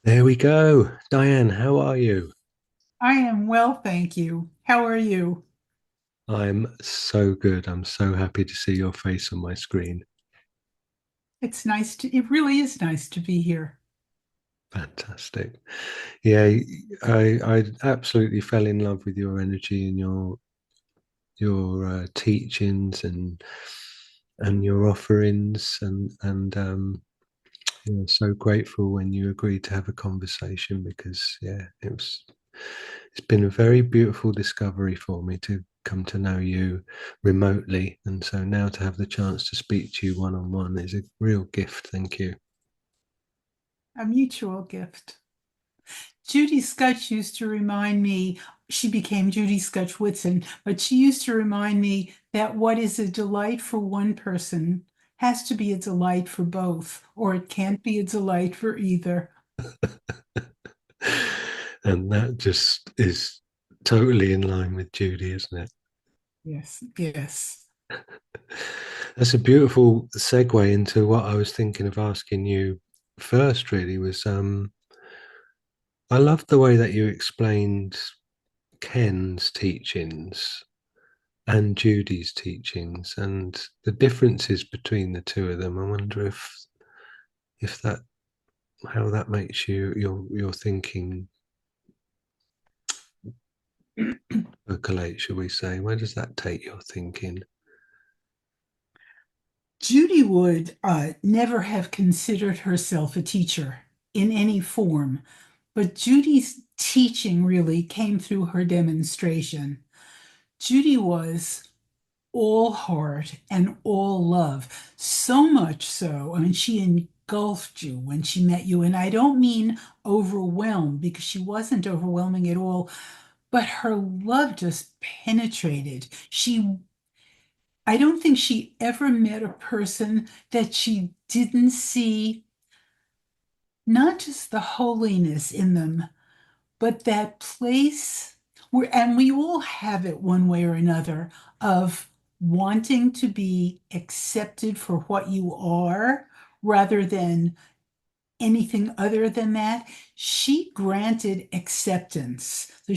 There we go. Diane, how are you? I am well, thank you. How are you? I'm so good. I'm so happy to see your face on my screen. It really is nice to be here. Fantastic. Yeah, I absolutely fell in love with your energy and your teachings and your offerings and so grateful when you agreed to have a conversation because it's been a very beautiful discovery for me to come to know you remotely. And so now to have the chance to speak to you one on one is a real gift. Thank you. A mutual gift. Judy Scutch used to remind me, she became Judy Scutch Whitson, but she used to remind me that what is a delight for one person has to be a delight for both, or it can't be a delight for either. And that just is totally in line with Judy, isn't it? Yes, yes. That's a beautiful segue into what I was thinking of asking you first, really, was I loved the way that you explained Ken's teachings and Judy's teachings and the differences between the two of them. I wonder if that how that makes your thinking percolate, shall we say? Where does that take your thinking? Judy would never have considered herself a teacher in any form, but Judy's teaching really came through her demonstration. Judy was all heart and all love, so much so. I mean, she engulfed you when she met you. And I don't mean overwhelmed because she wasn't overwhelming at all, but her love just penetrated. I don't think she ever met a person that she didn't see not just the holiness in them, but that place where, and we all have it one way or another, of wanting to be accepted for what you are rather than anything other than that. She granted acceptance. So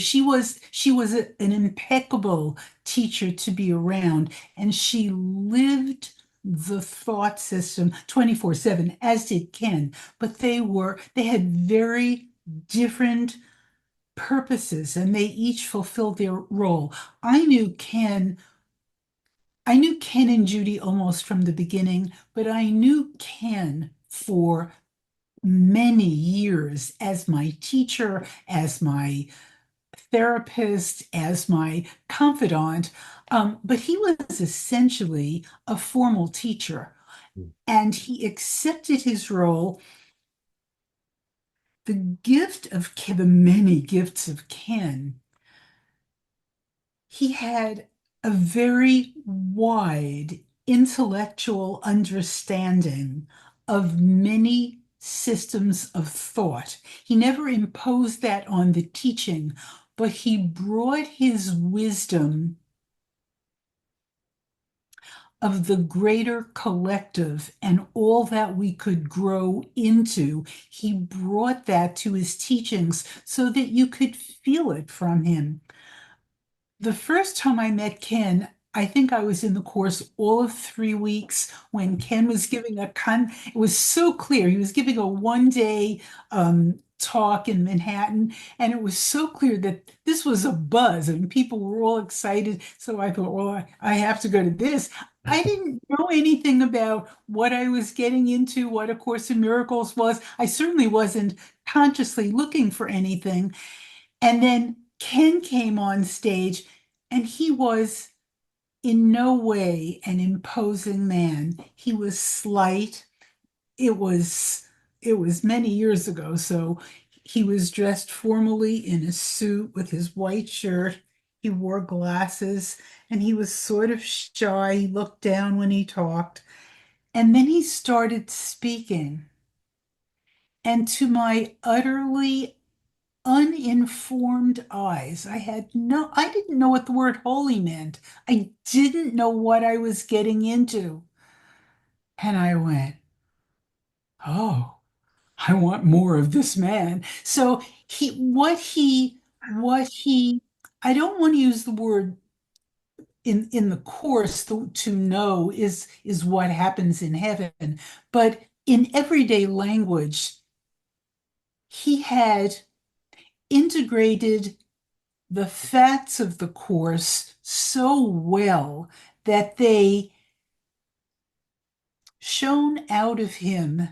an impeccable teacher to be around, and she lived the thought system 24/7, as did Ken, but they had very different purposes and they each fulfilled their role. I knew Ken and Judy almost from the beginning, but I knew Ken for many years as my teacher, as my therapist, as my confidant. But he was essentially a formal teacher and he accepted his role. The many gifts of Ken, he had a very wide intellectual understanding of many systems of thought. He never imposed that on the teaching, but he brought his wisdom of the greater collective and all that we could grow into. He brought that to his teachings so that you could feel it from him. The first time I met Ken, I think I was in the course all of 3 weeks when Ken was giving it was so clear. He was giving a 1 day talk in Manhattan, and it was so clear that this was a buzz. I mean, people were all excited. So I thought, well, I have to go to this. I didn't know anything about what I was getting into, what A Course in Miracles was. I certainly wasn't consciously looking for anything. And then Ken came on stage, and he was in no way an imposing man. He was slight. It was it was many years ago, so he was dressed formally in a suit with his white shirt. He wore glasses, and he was sort of shy. He looked down when he talked, and then he started speaking. And to my utterly uninformed eyes. I didn't know what the word holy meant. I didn't know what I was getting into. And I went, oh, I want more of this man. So what he, I don't want to use the word in the course to know is what happens in heaven, but in everyday language, he had integrated the facts of the course so well that they shone out of him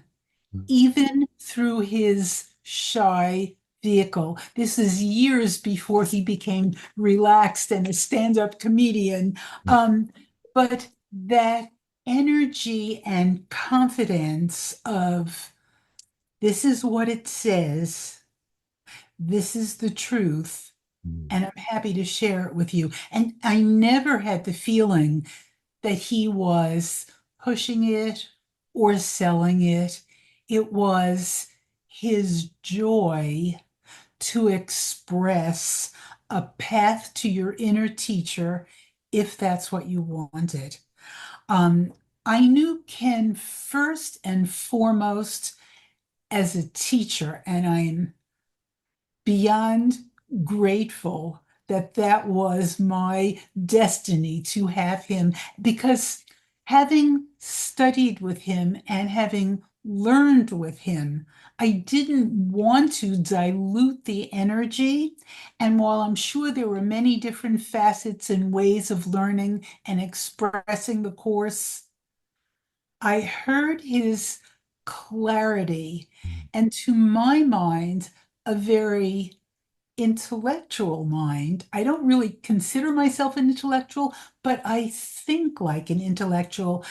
even through his shy vehicle. This is years before he became relaxed and a stand-up comedian. But that energy and confidence of this is what it says, this is the truth, and I'm happy to share it with you. And I never had the feeling that he was pushing it or selling it. It was his joy to express a path to your inner teacher if that's what you wanted. Um, I knew Ken first and foremost as a teacher, and I'm beyond grateful that that was my destiny to have him because having studied with him and having learned with him, I didn't want to dilute the energy. And while I'm sure there were many different facets and ways of learning and expressing the course, I heard his clarity and to my mind, a very intellectual mind. I don't really consider myself an intellectual, but I think like an intellectual.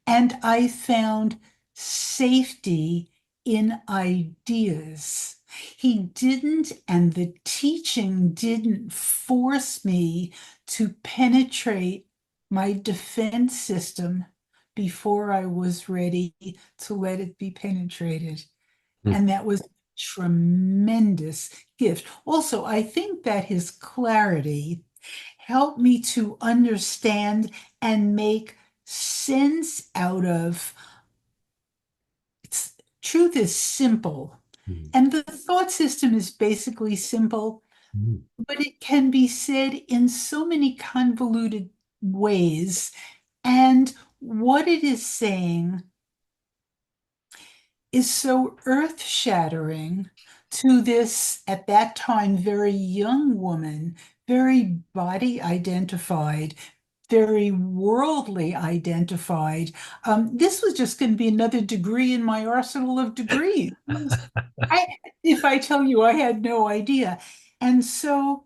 And I found safety in ideas. He didn't, and the teaching didn't force me to penetrate my defense system before I was ready to let it be penetrated. And that was a tremendous gift. Also, I think that his clarity helped me to understand and make sense out of it's, truth is simple. And the thought system is basically simple, but it can be said in so many convoluted ways. And what it is saying is so earth-shattering to this, at that time, very young woman, very body identified, very worldly identified. This was just going to be another degree in my arsenal of degrees. I, if I tell you, I had no idea. And so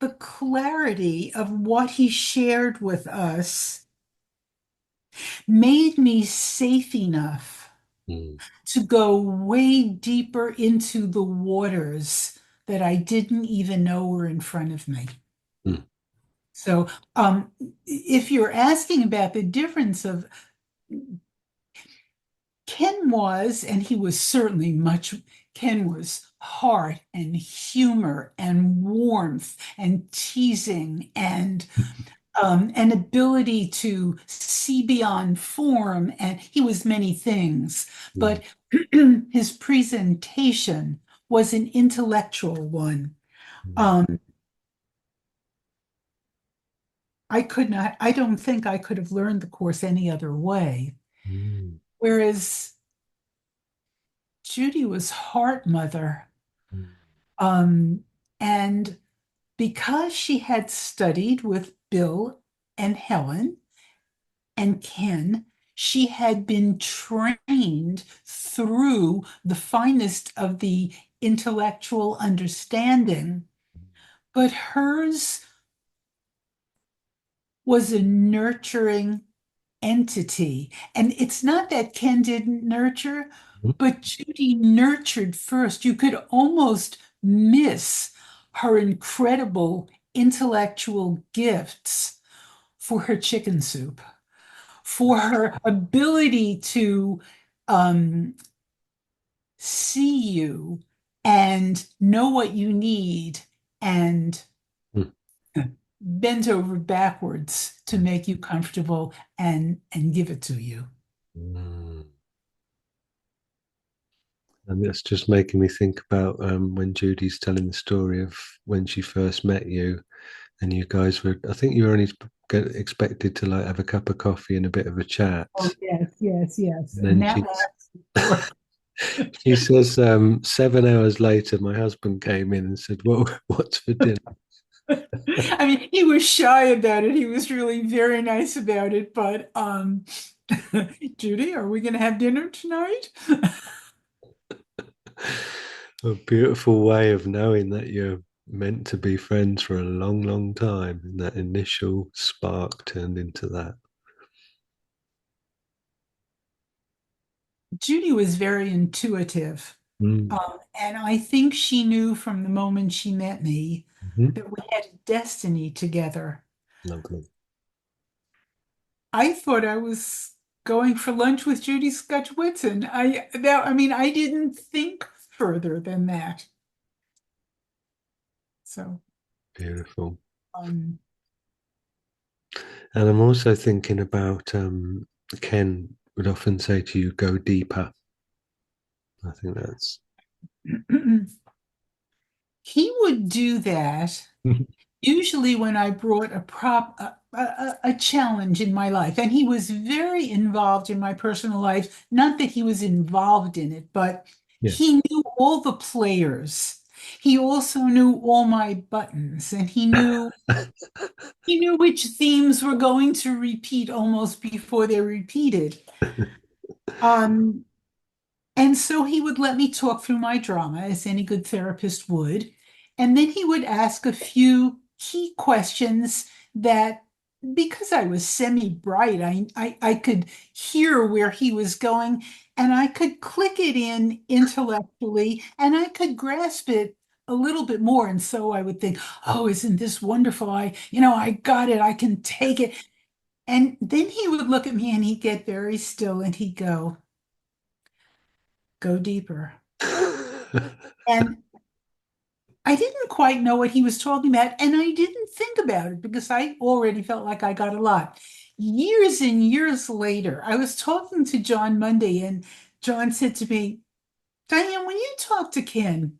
the clarity of what he shared with us made me safe enough to go way deeper into the waters that I didn't even know were in front of me. So, if you're asking about the difference of Ken was, and he was certainly much, Ken was heart and humor and warmth and teasing and an ability to see beyond form, and he was many things, but his presentation was an intellectual one. Um, I don't think I could have learned the course any other way. Whereas Judy was heart mother. Um, and because she had studied with Bill and Helen, and Ken, she had been trained through the finest of the intellectual understanding, but hers was a nurturing entity. And it's not that Ken didn't nurture, but Judy nurtured first. You could almost miss her incredible intellectual gifts for her chicken soup, for her ability to um, see you and know what you need and bend over backwards to make you comfortable and give it to you. And it's just making me think about when Judy's telling the story of when she first met you, and you guys were, I think you were only expected to like have a cup of coffee and a bit of a chat. Oh, yes, yes, yes. And And then that lasted for she says, 7 hours later, my husband came in and said, well, what's for dinner? I mean, he was shy about it. He was really very nice about it. But Judy, are we going to have dinner tonight? A beautiful way of knowing that you're meant to be friends for a long, long time. And that initial spark turned into that. Judy was very intuitive. Mm, And I think she knew from the moment she met me mhm. that we had a destiny together. Lovely. I thought I was going for lunch with Judy Scotch Whitson. I mean, I didn't think further than that. So, Beautiful. um, And I'm also thinking about Ken would often say to you, go deeper. I think that's he would do that usually when I brought a challenge in my life, and he was very involved in my personal life. Not that he was involved in it, but yes. he knew all the players. He also knew all my buttons, and he knew which themes were going to repeat almost before they repeated. Um, And so he would let me talk through my drama, as any good therapist would. And then he would ask a few key questions that, because I was semi-bright, I could hear where he was going, and I could click it in intellectually, and I could grasp it a little bit more. And so I would think, oh, isn't this wonderful? I got it. I can take it. And then he would look at me and he'd get very still and he'd go deeper. And I didn't quite know what he was talking about, and I didn't think about it because I already felt like I got a lot. Years and years later, I was talking to John Monday, and John said to me, Diane, when you talk to Ken,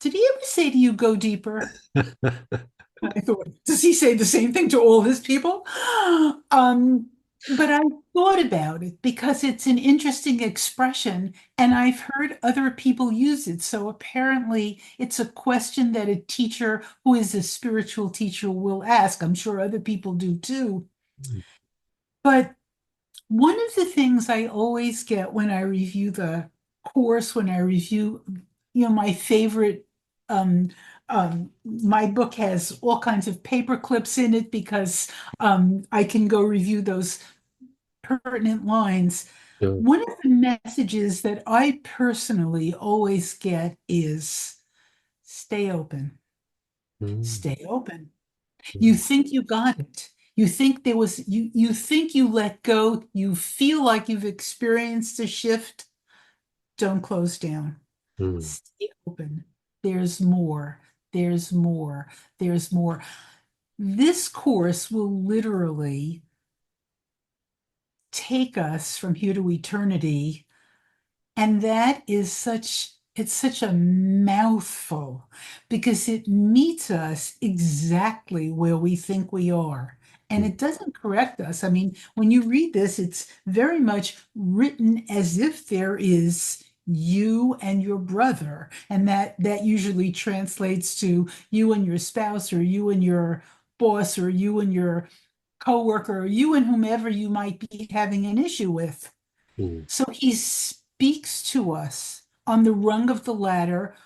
did he ever say to you, go deeper? I thought, does he say the same thing to all his people? Um, but I thought about it because it's an interesting expression and I've heard other people use it. So apparently it's a question that a teacher who is a spiritual teacher will ask. I'm sure other people do too. But one of the things I always get when I review the course, when I review, my favorite, my book has all kinds of paper clips in it because I can go review those pertinent lines. Sure. One of the messages that I personally always get is stay open, Mm, stay open. You mm, think you got it. You think you let go. You feel like you've experienced a shift. Don't close down. mm, Stay open. There's more. There's more. There's more. This course will literally take us from here to eternity. And it's such a mouthful because it meets us exactly where we think we are. And mm, it doesn't correct us. I mean, when you read this, it's very much written as if there is you and your brother. And that usually translates to you and your spouse, or you and your boss, or you and your coworker, or you and whomever you might be having an issue with. mm, So he speaks to us on the rung of the ladder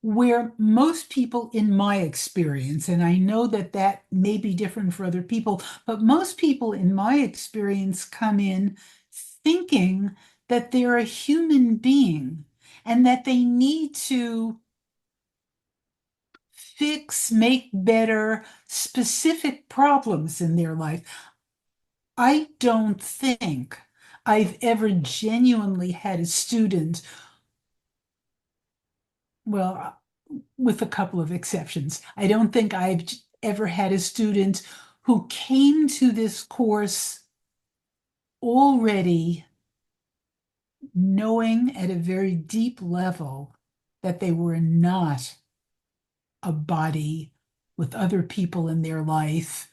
where most people, in my experience, and I know that that may be different for other people, but most people, in my experience, come in thinking that they're a human being and that they need to fix, make better specific problems in their life. I don't think I've ever genuinely had a student, well, with a couple of exceptions. I don't think I've ever had a student who came to this course already knowing at a very deep level that they were not a body with other people in their life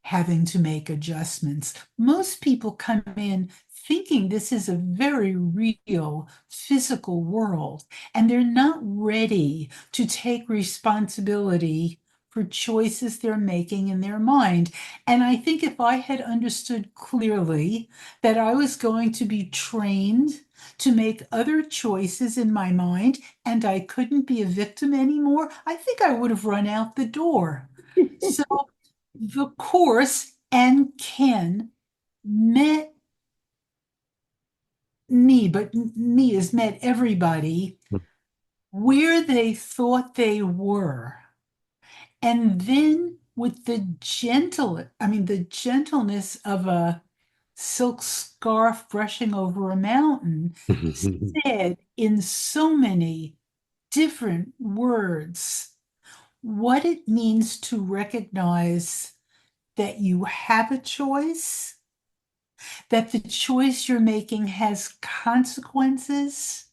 having to make adjustments. Most people come in thinking this is a very real physical world, and they're not ready to take responsibility for choices they're making in their mind. And I think if I had understood clearly that I was going to be trained to make other choices in my mind and I couldn't be a victim anymore, I think I would have run out the door. So the course and Ken met me, but me has met everybody where they thought they were. And then with the gentleness of a silk scarf brushing over a mountain, said in so many different words what it means to recognize that you have a choice, that the choice you're making has consequences,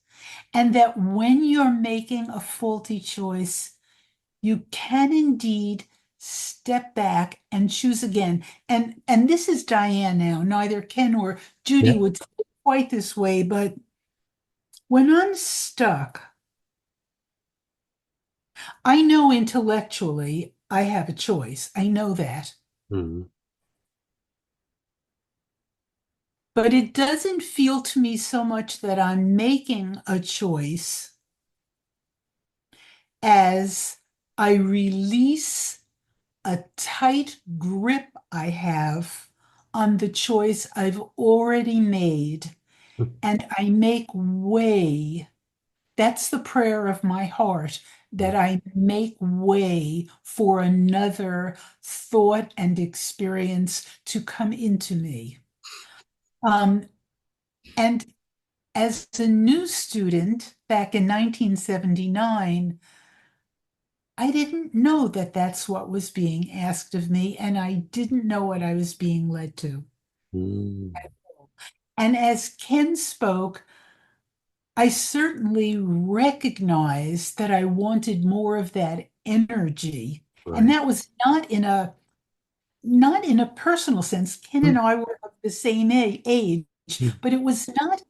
and that when you're making a faulty choice, you can indeed step back and choose again. And this is Diane now. Neither Ken or Judy Yeah. would say it quite this way, but when I'm stuck, I know intellectually I have a choice. I know that. Mm. But it doesn't feel to me so much that I'm making a choice as I release a tight grip I have on the choice I've already made and I make way. That's the prayer of my heart, that I make way for another thought and experience to come into me. Um, and as a new student back in 1979, I didn't know that that's what was being asked of me, and I didn't know what I was being led to. Mm. And as Ken spoke, I certainly recognized that I wanted more of that energy. And Right. that was not in a personal sense. Ken Mm. and I were of the same age, Mm. but it was not,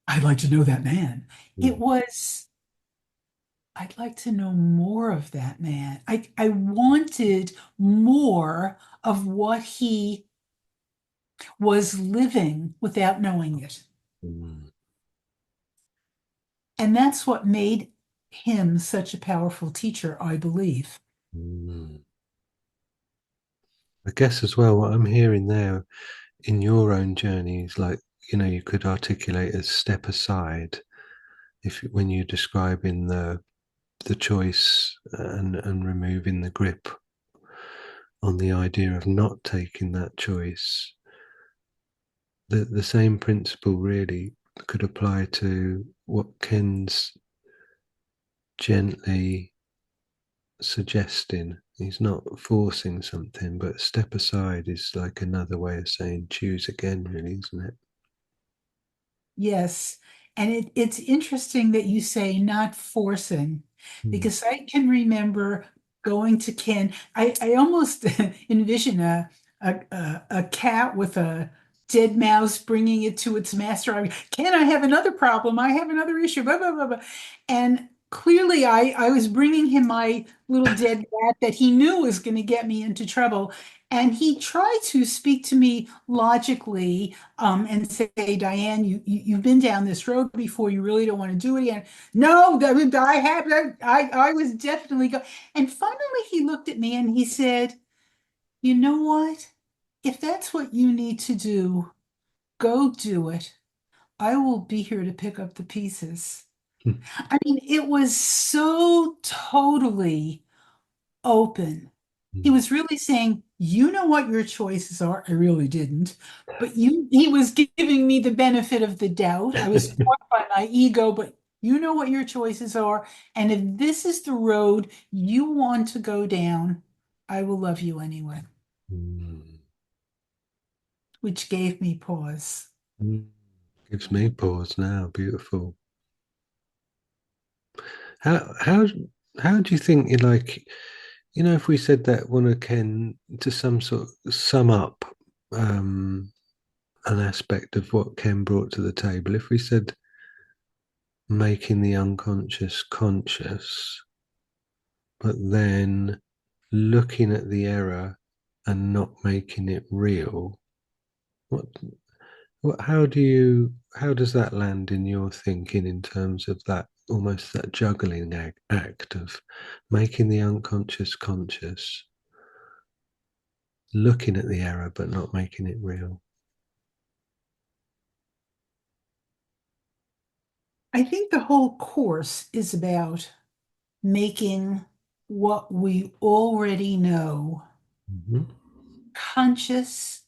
I'd like to know that man. It Mm. was, I'd like to know more of that man. I wanted more of what he was living without knowing it. Mm. And that's what made him such a powerful teacher, I believe. Mm. I guess as well, what I'm hearing there in your own journey is like, you could articulate as step aside if when you're describing the choice and removing the grip on the idea of not taking that choice. The same principle really could apply to what Ken's gently suggesting. He's not forcing something, but step aside is like another way of saying choose again, really, isn't it? Yes. And it's interesting that you say not forcing, Mm. because I can remember going to Ken. I almost envision a cat with a dead mouse bringing it to its master. Ken, I have another problem. I have another issue. Blah, blah, blah, blah. And clearly, I was bringing him my little dead cat that he knew was going to get me into trouble. And he tried to speak to me logically and say, Diane, you've been down this road before. You really don't want to do it again. No, I have. I was definitely going. And finally, he looked at me and he said, you know what? If that's what you need to do, go do it. I will be here to pick up the pieces. I mean, it was so totally open. He Mm. was really saying, you know what your choices are. I really didn't. But he was giving me the benefit of the doubt. I was caught by my ego, but you know what your choices are. And if this is the road you want to go down, I will love you anyway, Mm. which gave me pause. Mm. Gives me pause now. Beautiful. How how do you think you like, if we said that one of Ken to some sort of sum up um an aspect of what Ken brought to the table, if we said making the unconscious conscious, but then looking at the error and not making it real, what how does that land in your thinking in terms of that almost that juggling act of making the unconscious conscious, looking at the error but not making it real? I think the whole course is about making what we already know Mhm. conscious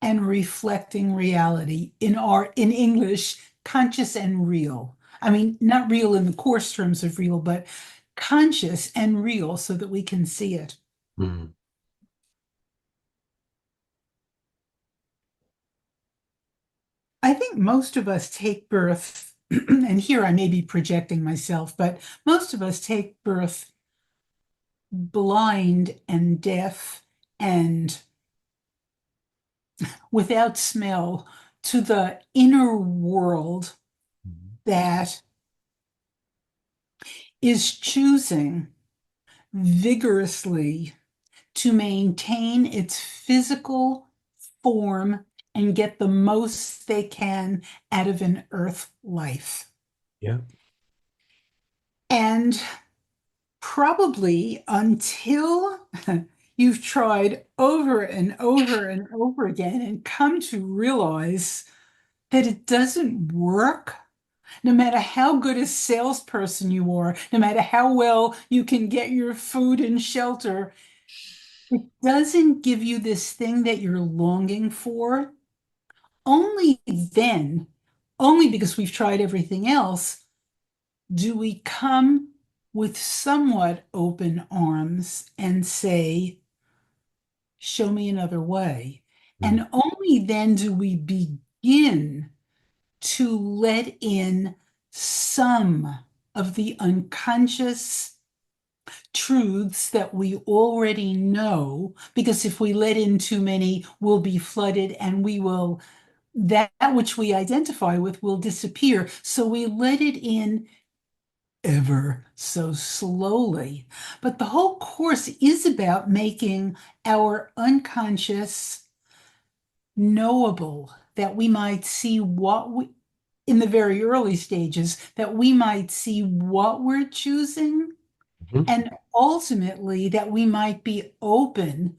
and reflecting reality in English, conscious and real. I mean, not real in the course terms of real, but conscious and real so that we can see it. Mm. I think most of us take birth, and here I may be projecting myself, but most of us take birth blind and deaf and without smell to the inner world that is choosing vigorously to maintain its physical form and get the most they can out of an earth life. Yeah. And probably until you've tried over and over and over again and come to realize that it doesn't work, no matter how good a salesperson you are, no matter how well you can get your food and shelter, it doesn't give you this thing that you're longing for. Only then, only because we've tried everything else, do we come with somewhat open arms and say, show me another way. Mm. And only then do we begin to let in some of the unconscious truths that we already know, because if we let in too many, we'll be flooded and that which we identify with will disappear. So we let it in ever so slowly. But the whole course is about making our unconscious knowable, that we might see in the very early stages, that we might see what we're choosing, Mhm. and ultimately that we might be open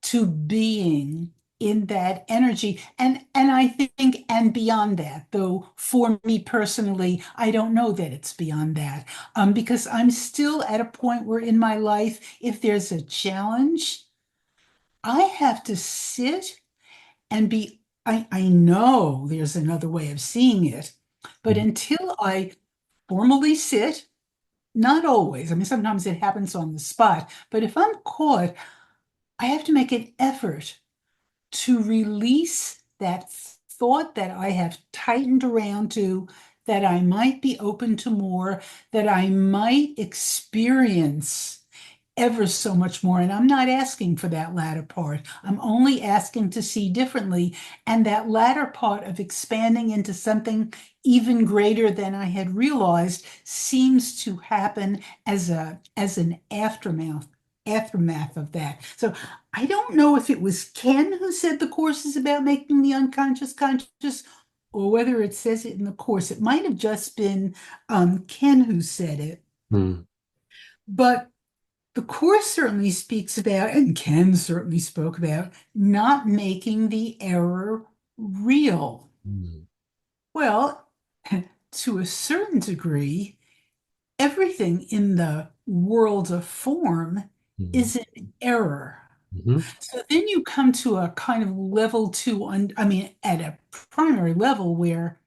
to being in that energy. And I think, and beyond that, though for me personally, I don't know that it's beyond that. Because I'm still at a point where in my life, if there's a challenge, I have to sit and I know there's another way of seeing it, but Mm. until I formally sit, not always, I mean, sometimes it happens on the spot, but if I'm caught, I have to make an effort to release that thought that I have tightened around to, that I might be open to more, that I might experience ever so much more. And I'm not asking for that latter part. I'm only asking to see differently. And that latter part of expanding into something even greater than I had realized seems to happen as an aftermath of that. So I don't know if it was Ken who said the course is about making the unconscious conscious, or whether it says it in the course. It might have just been Ken who said it. Mm. But the Course certainly speaks about, and Ken certainly spoke about, not making the error real. Mm. Well, to a certain degree, everything in the world of form Mm. is an error. Mhm. So then you come to a kind of level two, I mean, at a primary level where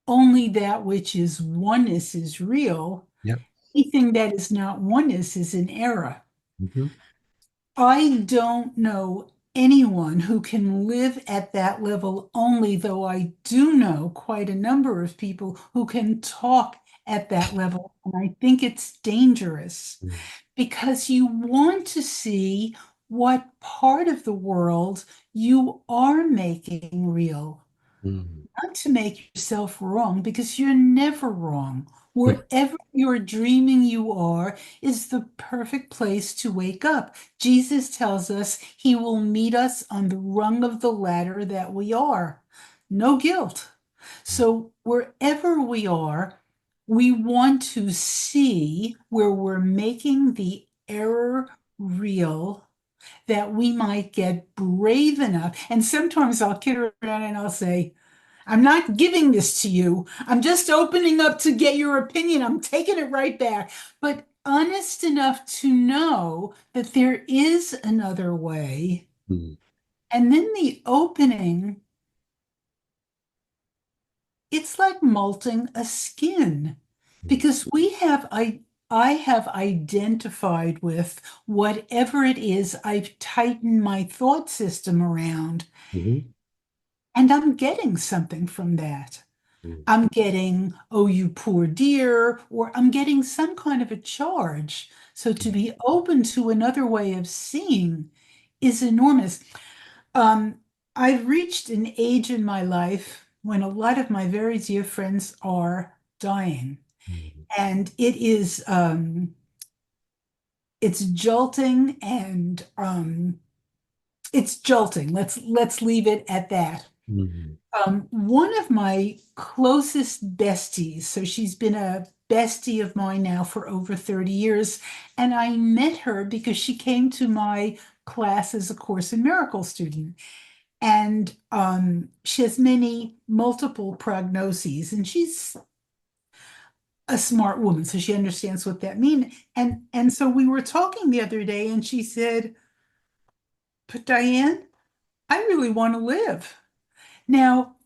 only that which is oneness is real. Yep. Anything that is not oneness is an error. Mhm. I don't know anyone who can live at that level only, though I do know quite a number of people who can talk at that level. And I think it's dangerous mm, because you want to see what part of the world you are making real, mm, not to make yourself wrong, because you're never wrong. mm, Wherever you're dreaming you are is the perfect place to wake up. Jesus tells us he will meet us on the rung of the ladder that we are. No guilt. So wherever we are, we want to see where we're making the error real, that we might get brave enough. And sometimes I'll kid around and I'll say, I'm not giving this to you. I'm just opening up to get your opinion. I'm taking it right back. But honest enough to know that there is another way. mm, And then the opening, it's like molting a skin mm, because I have identified with whatever it is I've tightened my thought system around, mhm, and I'm getting something from that. mm, I'm getting, oh, you poor dear, or I'm getting some kind of a charge. So to be open to another way of seeing is enormous. Um, I've reached an age in my life when a lot of my very dear friends are dying, mm, and it's jolting and it's jolting. Let's leave it at that. mm, One of my closest besties, so she's been a bestie of mine now for over 30 years, and I met her because she came to my class as a Course in Miracles student. And she has many multiple prognoses, and she's a smart woman, so she understands what that means. And so we were talking the other day, and she said, "But Diane, I really want to live." Now,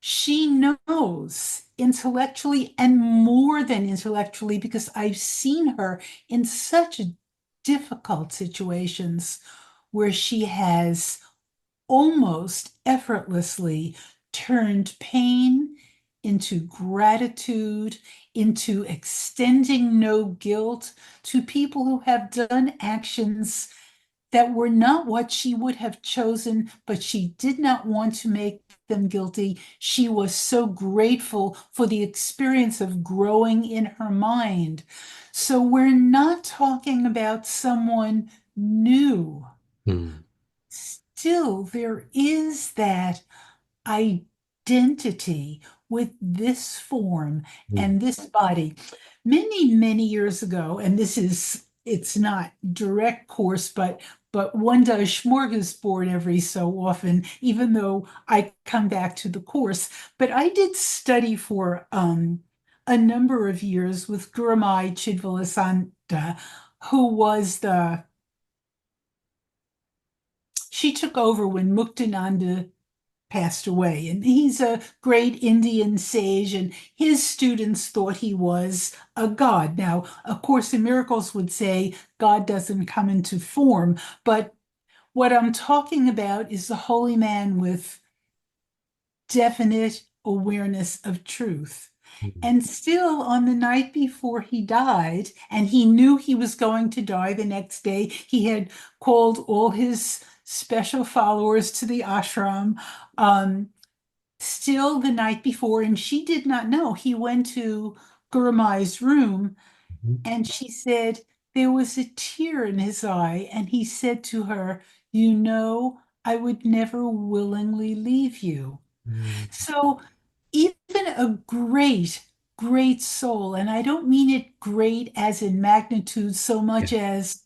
she knows intellectually and more than intellectually because I've seen her in such difficult situations where she has almost effortlessly turned pain into gratitude, into extending no guilt to people who have done actions that were not what she would have chosen, but she did not want to make them guilty. She was so grateful for the experience of growing in her mind. So we're not talking about someone new. mm, Still, there is that identity with this form mm, and this body. Many, many years ago, and it's not direct course, but one does smorgasbord every so often, even though I come back to the course. But I did study for a number of years with Gurumai Chidvilasanta, who was she took over when Muktananda passed away. And he's a great Indian sage, and his students thought he was a god. Now, A Course in Miracles would say God doesn't come into form, but what I'm talking about is the holy man with definite awareness of truth. mm, And still, on the night before he died, and he knew he was going to die the next day, he had called all his special followers to the ashram. Still, the night before, and she did not know, he went to Gurumai's room, mhm, and she said there was a tear in his eye, and he said to her, "You know, I would never willingly leave you." mm, So even a great, great soul, and I don't mean it great as in magnitude so yeah, much as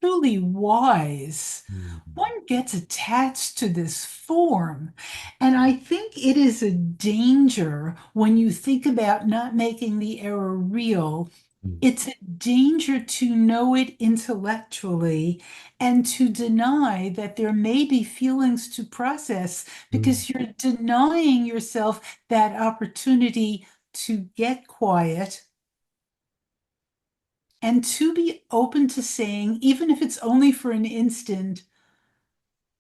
truly wise, mm, one gets attached to this form. And I think it is a danger when you think about not making the error real. mm, It's a danger to know it intellectually and to deny that there may be feelings to process mm, because you're denying yourself that opportunity to get quiet and to be open to saying, even if it's only for an instant,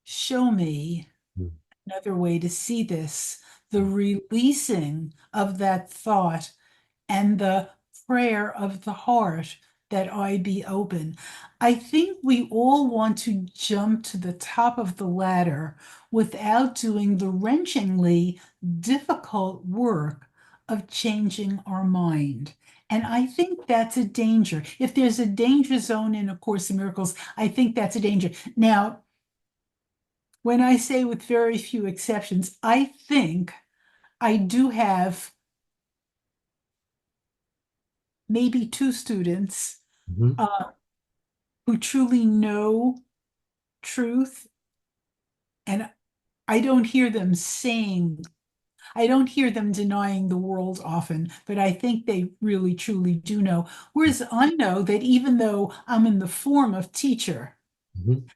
show me mm, another way to see this, the releasing of that thought and the prayer of the heart that I be open. I think we all want to jump to the top of the ladder without doing the wrenchingly difficult work of changing our mind. And I think that's a danger. If there's a danger zone in A Course in Miracles, I think that's a danger. Now, when I say with very few exceptions, I think I do have maybe two students mhm, uh, who truly know truth. And I don't hear them saying, I don't hear them denying the world often, but I think they really truly do know. Whereas I know that even though I'm in the form of teacher, mhm,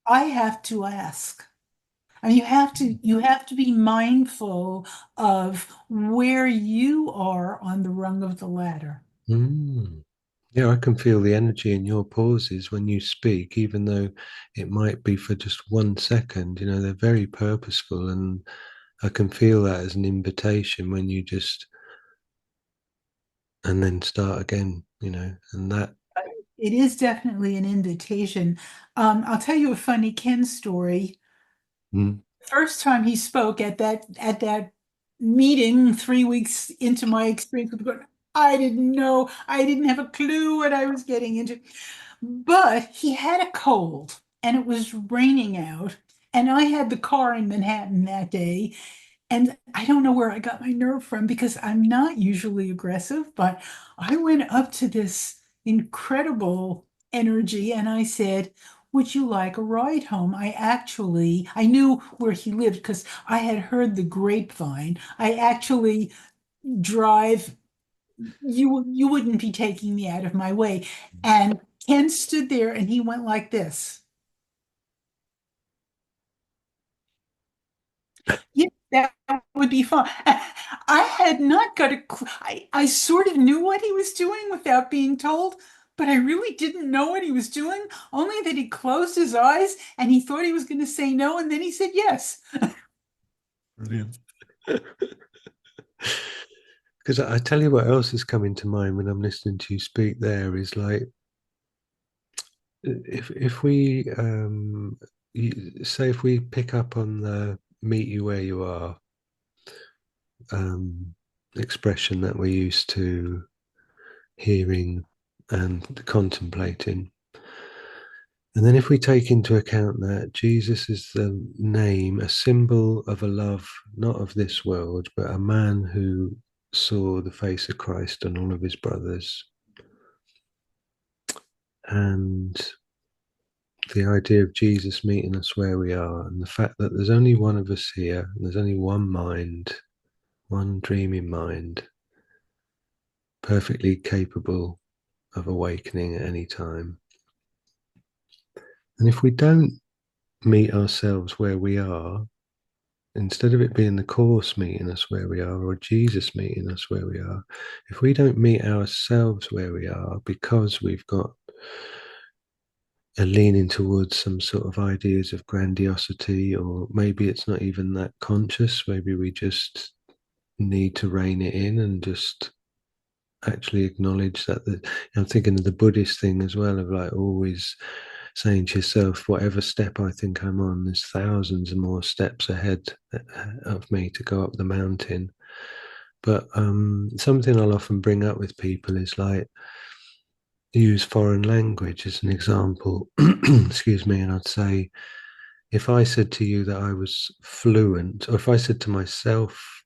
I have to ask. I mean, you have to be mindful of where you are on the rung of the ladder. mm. Yeah, I can feel the energy in your pauses when you speak, even though it might be for just 1 second. They're very purposeful, and I can feel that as an invitation when you just and then start again. And that. It is definitely an invitation. I'll tell you a funny Ken story. Mm, First time he spoke at that meeting 3 weeks into my experience with God, I didn't know, I didn't have a clue what I was getting into. But he had a cold and it was raining out. And I had the car in Manhattan that day. And I don't know where I got my nerve from because I'm not usually aggressive, but I went up to this incredible energy and I said, would you like a ride home? I knew where he lived because I had heard the grapevine. I actually drive, you wouldn't be taking me out of my way. And Ken stood there and he went like this. Yeah, that would be fun. I had not got I sort of knew what he was doing without being told, but I really didn't know what he was doing, only that he closed his eyes and he thought he was going to say no, and then he said yes. brilliant. Because I tell you what else is coming to mind when I'm listening to you speak. There is like if we say if we pick up on the meet you where you are um, expression that we're used to hearing and contemplating. And then, if we take into account that Jesus is the name, a symbol of a love not of this world, but a man who saw the face of Christ and all of his brothers, and the idea of Jesus meeting us where we are, and the fact that there's only one of us here, and there's only one mind, one dreaming mind, perfectly capable of awakening at any time. And if we don't meet ourselves where we are, instead of it being the course meeting us where we are or Jesus meeting us where we are, if we don't meet ourselves where we are because we've got a leaning towards some sort of ideas of grandiosity, or maybe it's not even that conscious, maybe we just need to rein it in and just actually acknowledge that I'm thinking of the Buddhist thing as well, of like always saying to yourself, whatever step I think I'm on, there's thousands and more steps ahead of me to go up the mountain. But something I'll often bring up with people is like use foreign language as an example. Excuse me, and I'd say if I said to you that I was fluent, or if I said to myself,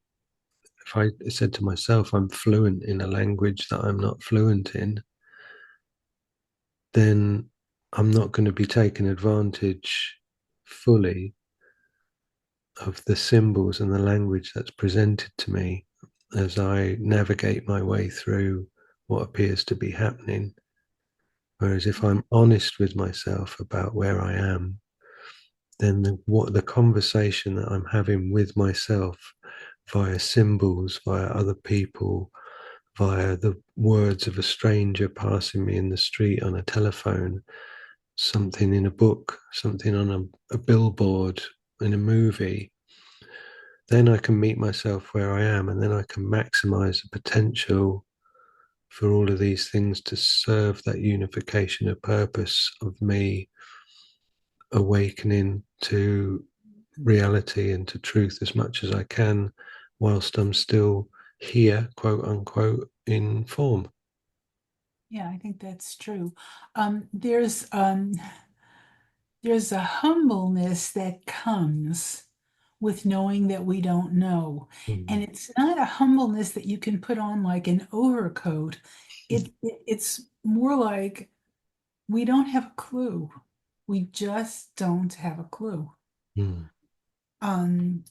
if I said to myself I'm fluent in a language that I'm not fluent in, then I'm not going to be taking advantage fully of the symbols and the language that's presented to me as I navigate my way through what appears to be happening. Whereas if I'm honest with myself about where I am, then what the conversation that I'm having with myself via symbols, via other people, via the words of a stranger passing me in the street on a telephone, something in a book, something on a billboard, in a movie, then I can meet myself where I am, and then I can maximize the potential for all of these things to serve that unification of purpose of me awakening to reality and to truth as much as I can whilst I'm still here, quote unquote, in form. Yeah, I think that's true. Um, there's um, there's a humbleness that comes with knowing that we don't know. And Mm, it's not a humbleness that you can put on like an overcoat. It's more like we don't have a clue. We just don't have a clue. mm, Um,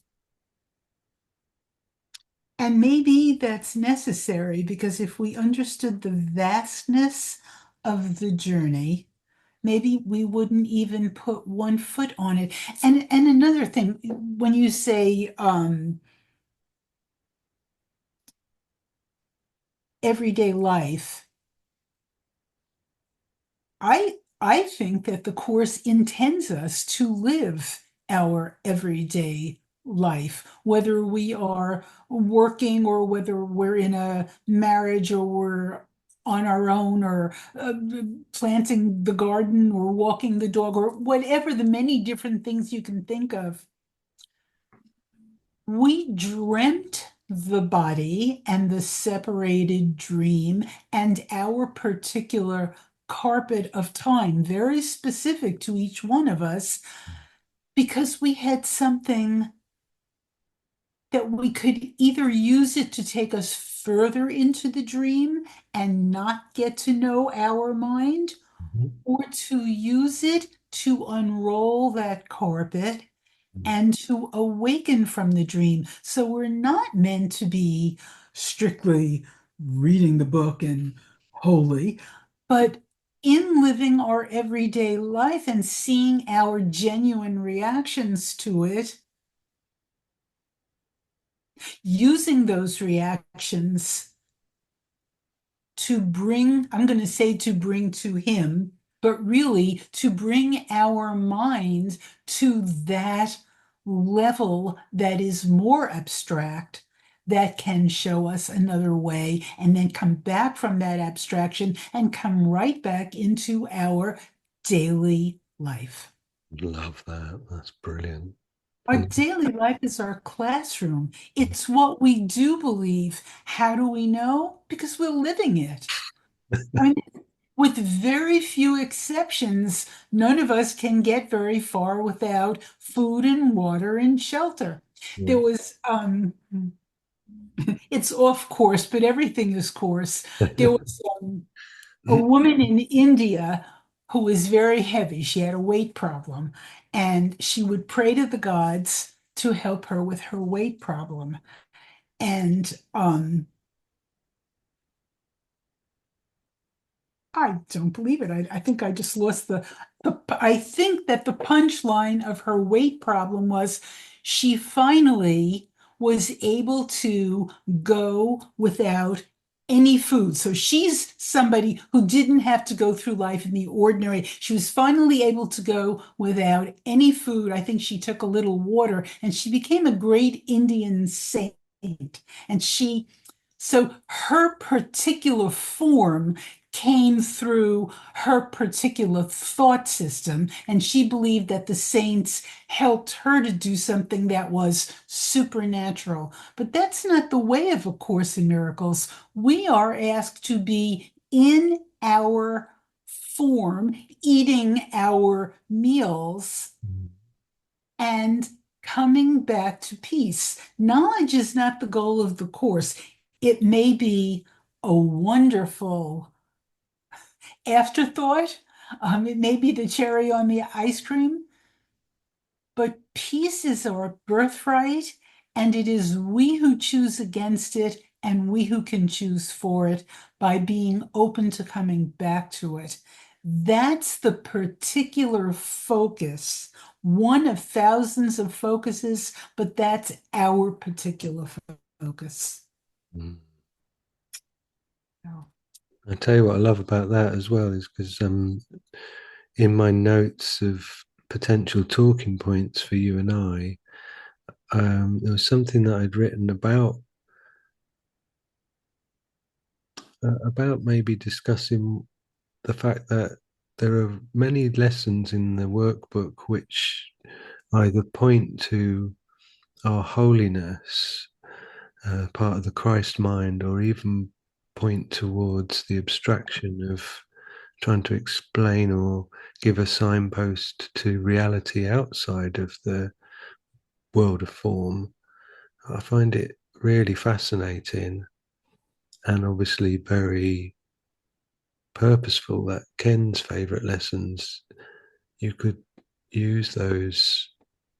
and maybe that's necessary because if we understood the vastness of the journey, maybe we wouldn't even put one foot on it. And another thing, when you say everyday life, I think that the course intends us to live our everyday life, whether we are working or whether we're in a marriage or we're on our own or planting the garden or walking the dog or whatever the many different things you can think of. We dreamt the body and the separated dream and our particular carpet of time, very specific to each one of us, because we had something that we could either use it to take us further into the dream and not get to know our mind, mhm, or to use it to unroll that carpet mm, and to awaken from the dream. So we're not meant to be strictly reading the book and holy, but in living our everyday life and seeing our genuine reactions to it, using those reactions to bring, I'm going to say to bring to him, but really to bring our mind to that level that is more abstract, that can show us another way, and then come back from that abstraction and come right back into our daily life. love that. That's brilliant. Our Mm, daily life is our classroom. It's what we do believe. How do we know? Because we're living it. I mean, with very few exceptions, none of us can get very far without food and water and shelter. There mm. was, it's off course, but everything is course. There was a woman in India who was very heavy. She had a weight problem, and she would pray to the gods to help her with her weight problem. And I don't believe it. I think I just lost I think that the punchline of her weight problem was she finally was able to go without any food. So she's somebody who didn't have to go through life in the ordinary. She was finally able to go without any food. I think she took a little water and she became a great Indian saint. And so her particular form came through her particular thought system, and she believed that the saints helped her to do something that was supernatural. But that's not the way of A Course in Miracles. We are asked to be in our form, eating our meals and coming back to peace. Knowledge is not the goal of the course. It may be a wonderful afterthought. It may be the cherry on the ice cream, but peace is our birthright, and it is we who choose against it and we who can choose for it by being open to coming back to it. That's the particular focus, one of thousands of focuses, but that's our particular focus. Mm. So, I tell you what I love about that as well is because in my notes of potential talking points for you and I, there was something that I'd written about maybe discussing the fact that there are many lessons in the workbook which either point to our holiness, part of the Christ mind, or even point towards the abstraction of trying to explain or give a signpost to reality outside of the world of form. I find it really fascinating and obviously very purposeful that Ken's favorite lessons, you could use those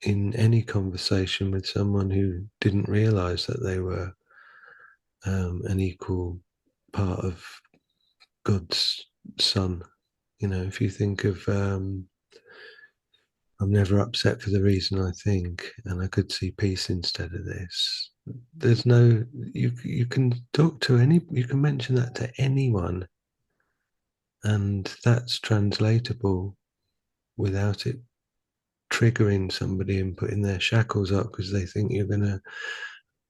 in any conversation with someone who didn't realize that they were an equal part of God's son. You know, if you think of I'm never upset for the reason I think, and I could see peace instead of this. There's no you can talk to any you can mention that to anyone, and that's translatable without it triggering somebody and putting their shackles up because they think you're going to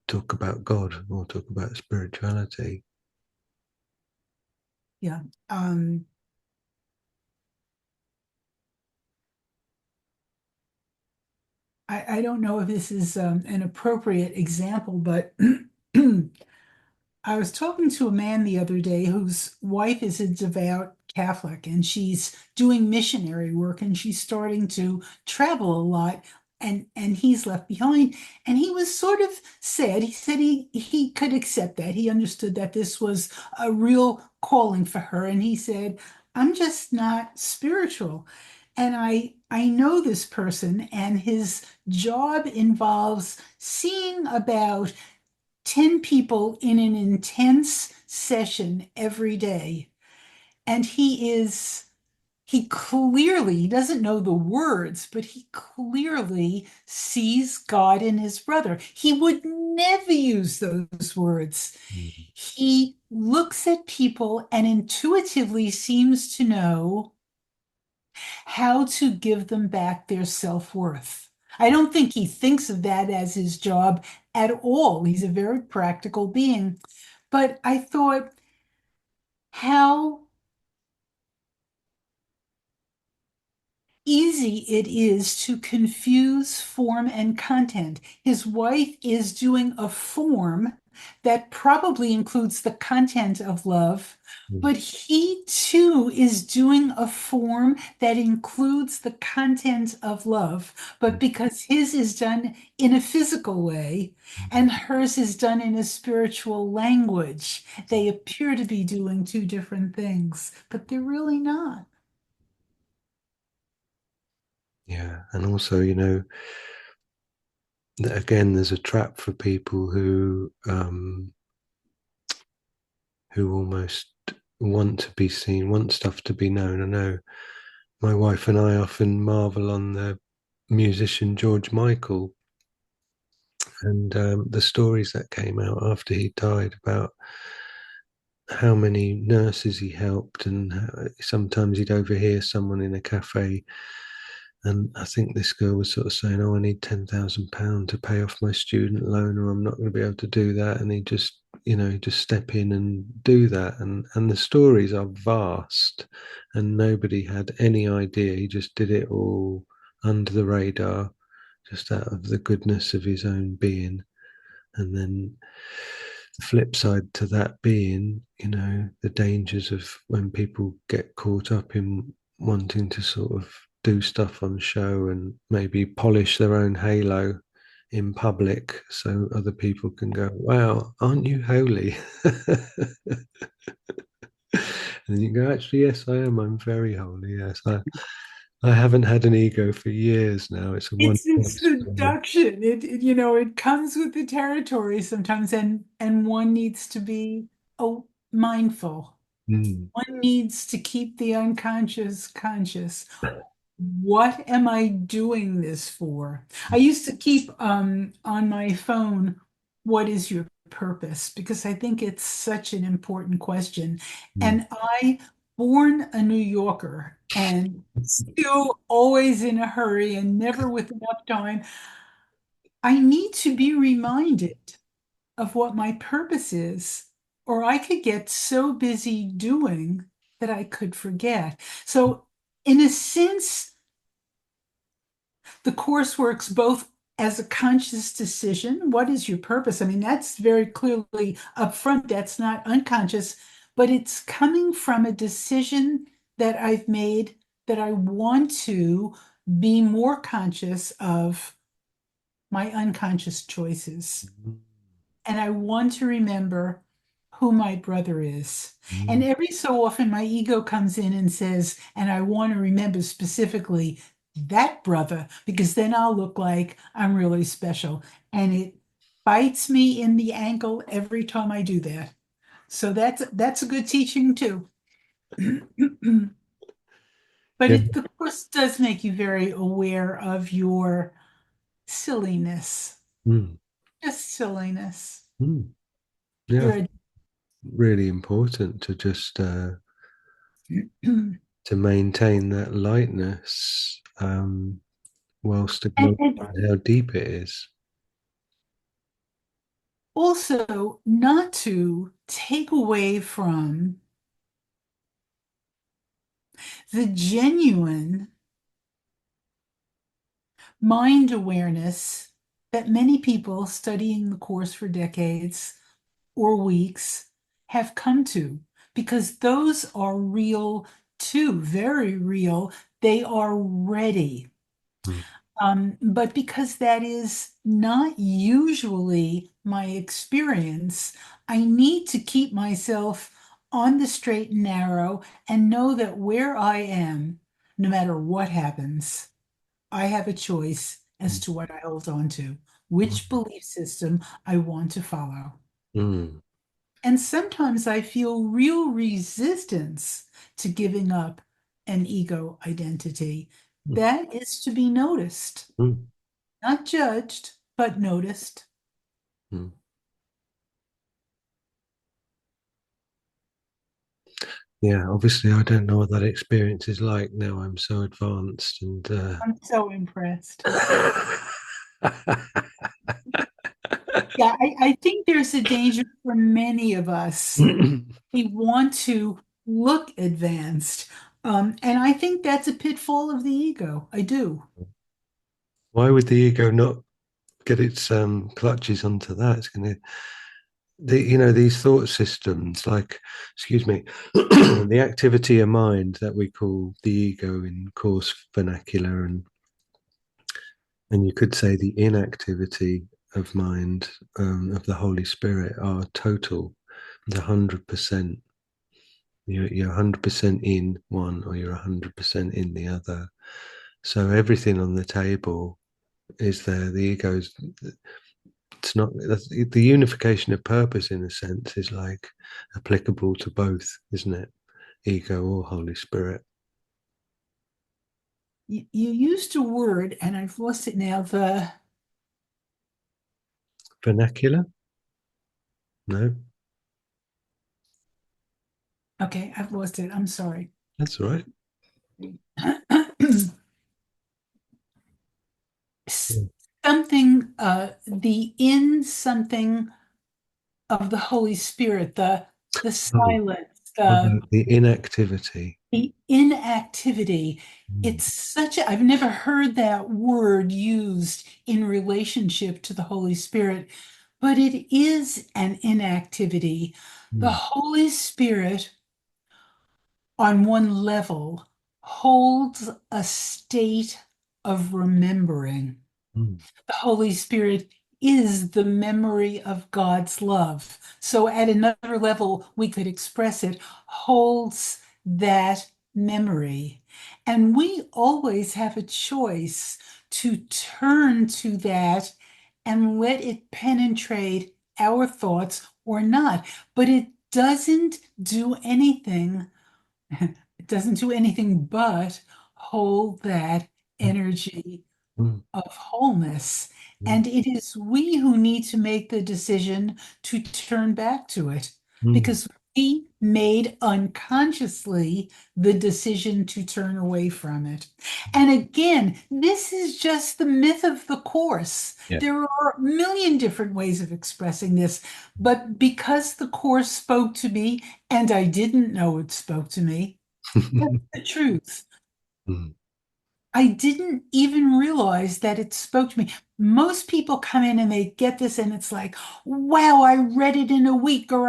talk about God or talk about spirituality. Yeah. Um, I don't know if this is an appropriate example, but I was talking to a man the other day whose wife is a devout Catholic and she's doing missionary work and she's starting to travel a lot and he's left behind. And he was sort of sad. He said he could accept that. He understood that this was a real calling for her. And he said, I'm just not spiritual. And I know this person and his job involves seeing about 10 people in an intense session every day. And he doesn't know the words, but he clearly sees God in his brother. He would never use those words. Mm. He looks at people and intuitively seems to know how to give them back their self-worth. I don't think he thinks of that as his job at all. He's a very practical being. But I thought how easy it is to confuse form and content. His wife is doing a form that probably includes the content of love, Mm. but he too is doing a form that includes the content of love. But because his is done in a physical way and hers is done in a spiritual language, they appear to be doing two different things, but they're really not. Yeah, and also, again, there's a trap for people who almost want to be seen, want stuff to be known. I know my wife and I often marvel on the musician George Michael and the stories that came out after he died about how many nurses he helped, and how sometimes he'd overhear someone in a cafe. And I think this girl was sort of saying, "Oh, I need £10,000 to pay off my student loan, or I'm not going to be able to do that." And he just step in and do that. And the stories are vast, and nobody had any idea. He just did it all under the radar, just out of the goodness of his own being. And then the flip side to that being, the dangers of when people get caught up in wanting to sort of do stuff on show and maybe polish their own halo in public so other people can go, wow, aren't you holy? And you go, actually, yes, I am. I'm very holy. Yes, I haven't had an ego for years now. It's a wonderful It's experience. seduction. It comes with the territory sometimes, and one needs to be mindful. Mm, One needs to keep the unconscious conscious. What am I doing this for? I used to keep on my phone, what is your purpose? Because I think it's such an important question. mm, And I born a New Yorker and still always in a hurry and never with enough time, I need to be reminded of what my purpose is, or I could get so busy doing that I could forget. So, in a sense, the course works both as a conscious decision. What is your purpose? I mean, that's very clearly upfront. That's not unconscious, but it's coming from a decision that I've made that I want to be more conscious of my unconscious choices. And I want to remember who my brother is. And Mm. every so often, my ego comes in and says, and I want to remember specifically that brother, because then I'll look like I'm really special. And it bites me in the ankle every time I do that. So that's a good teaching too. But Yeah. it, of course, does make you very aware of your silliness, Mm. just silliness. Mm. Yeah, You're really important to just a to maintain that lightness whilst and acknowledging how deep it is. also not to take away from the genuine mind awareness that many people studying the course for decades or weeks have come to, because those are real too, very real. They are ready. Mm. But because that is not usually my experience, I need to keep myself on the straight and narrow and know that where I am, no matter what happens, I have a choice as Mm. to what I hold on to, which belief system I want to follow. Mm. And sometimes I feel real resistance to giving up an ego identity. Mm. That is to be noticed. Mm. Not judged, but noticed. Mm. Yeah, obviously, I don't know what that experience is like now. I'm so advanced and I'm so impressed. Yeah, I think there's a danger for many of us. We want to look advanced. And I think that's a pitfall of the ego. I do. Why would the ego not get its clutches onto that? It's going to, these thought systems, like, excuse me, the activity of mind that we call the ego in course vernacular, and you could say the inactivity of mind of the Holy Spirit are total, the 100%. You're 100% in one, or you're 100% in the other. So everything on the table is there. The ego's, it's not, the unification of purpose in a sense is like applicable to both, isn't it? Ego or Holy Spirit. You used a word, and I've lost it now. Vernacular? No, Okay, I've lost it. I'm sorry. that's all right. Yeah. Something, the in something of the Holy Spirit, the Oh, silence, the inactivity. the inactivity. Mm. It's such a, I've never heard that word used in relationship to the Holy Spirit, but it is an inactivity. The Mm. Holy Spirit, on one level, holds a state of remembering. Mm. The Holy Spirit is the memory of God's love. So, at another level, we could express it, holds that memory. And we always have a choice to turn to that and let it penetrate our thoughts or not. But it doesn't do anything, it doesn't do anything but hold that energy Mm. of wholeness. Mm. And it is we who need to make the decision to turn back to it Mm. because we made unconsciously the decision to turn away from it. And again, this is just the myth of the Course. Yeah. There are a million different ways of expressing this, but because the Course spoke to me and I didn't know it spoke to me, that's the truth. Mm. I didn't even realize that it spoke to me. Most people come in and they get this and it's like, wow, I read it in a week, or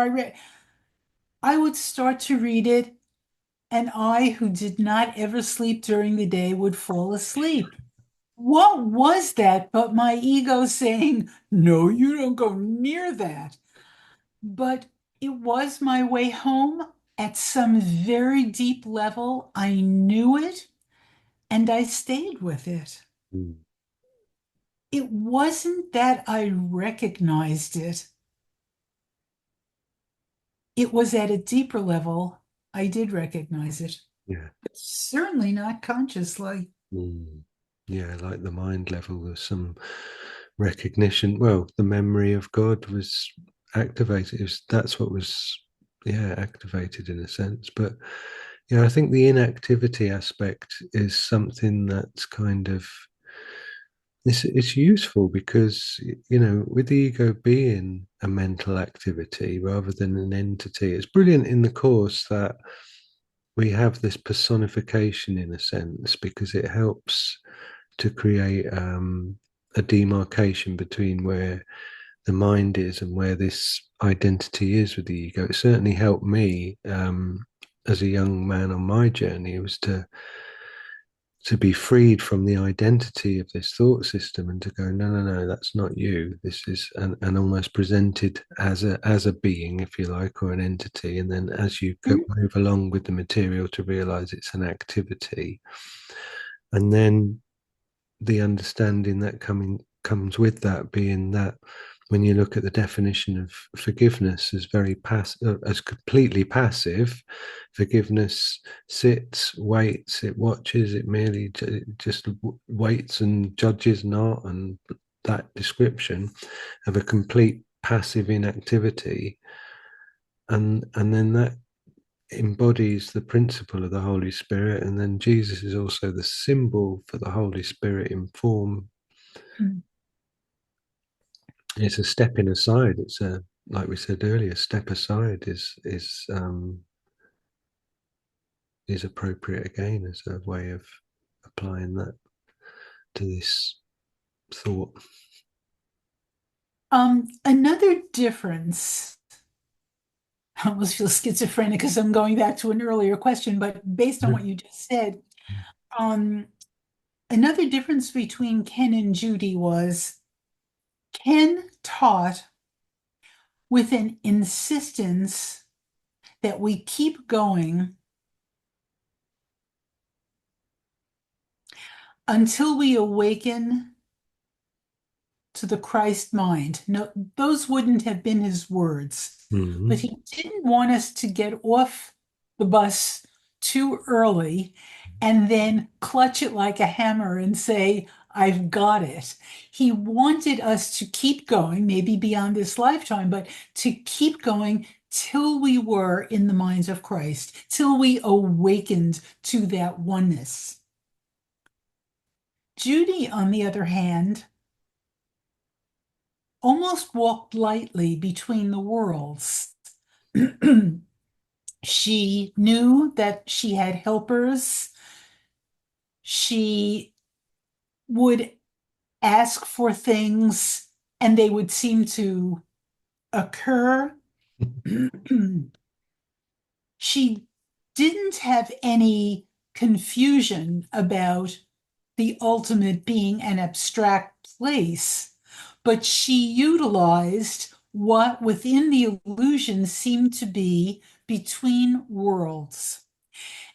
I would start to read it, and I, who did not ever sleep during the day, would fall asleep. What was that but my ego saying, no, you don't go near that? But it was my way home. At some very deep level, I knew it and I stayed with it. Mm. It wasn't that I recognized it, it was at a deeper level. I did recognize it, Yeah. but certainly not consciously. Mm. Yeah, like the mind level, there's some recognition. Well, the memory of God was activated. That's what was, yeah, activated in a sense. But yeah, I think the inactivity aspect is something that's kind of it's useful because with the ego being a mental activity rather than an entity, it's brilliant in the course that we have this personification in a sense because it helps to create a demarcation between where the mind is and where this identity is with the ego. It certainly helped me as a young man on my journey. It was to be freed from the identity of this thought system and to go, no, no, no, that's not you. This is and almost presented as a being, if you like, or an entity. And then as you move along with the material to realize it's an activity. And then the understanding that comes with that being that when you look at the definition of forgiveness as very passive, as completely passive, forgiveness sits, waits, it watches, it merely just waits and judges not, and that description of a complete passive inactivity, and then that embodies the principle of the Holy Spirit, and then Jesus is also the symbol for the Holy Spirit in form. Mm. It's a stepping aside. It's a, like we said earlier, step aside is appropriate again as a way of applying that to this thought. Another difference, I almost feel schizophrenic because I'm going back to an earlier question, but based on what you just said, um, another difference between Ken and Judy was Ken taught with an insistence that we keep going until we awaken to the Christ mind. No, those wouldn't have been his words, but Mm-hmm. he didn't want us to get off the bus too early and then clutch it like a hammer and say, I've got it. He wanted us to keep going, maybe beyond this lifetime, but to keep going till we were in the minds of Christ, till we awakened to that oneness. Judy, on the other hand, almost walked lightly between the worlds. She knew that she had helpers. She would ask for things and they would seem to occur. She didn't have any confusion about the ultimate being an abstract place, but she utilized what within the illusion seemed to be between worlds.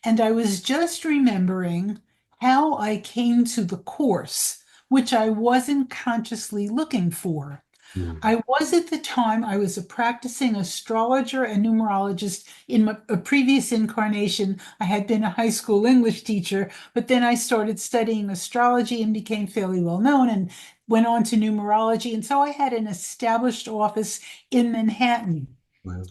And I was just remembering how I came to the course, which I wasn't consciously looking for. Mm. I was at the time, I was a practicing astrologer and numerologist in a previous incarnation. I had been a high school English teacher, but then I started studying astrology and became fairly well known and went on to numerology. And so I had an established office in Manhattan. Well.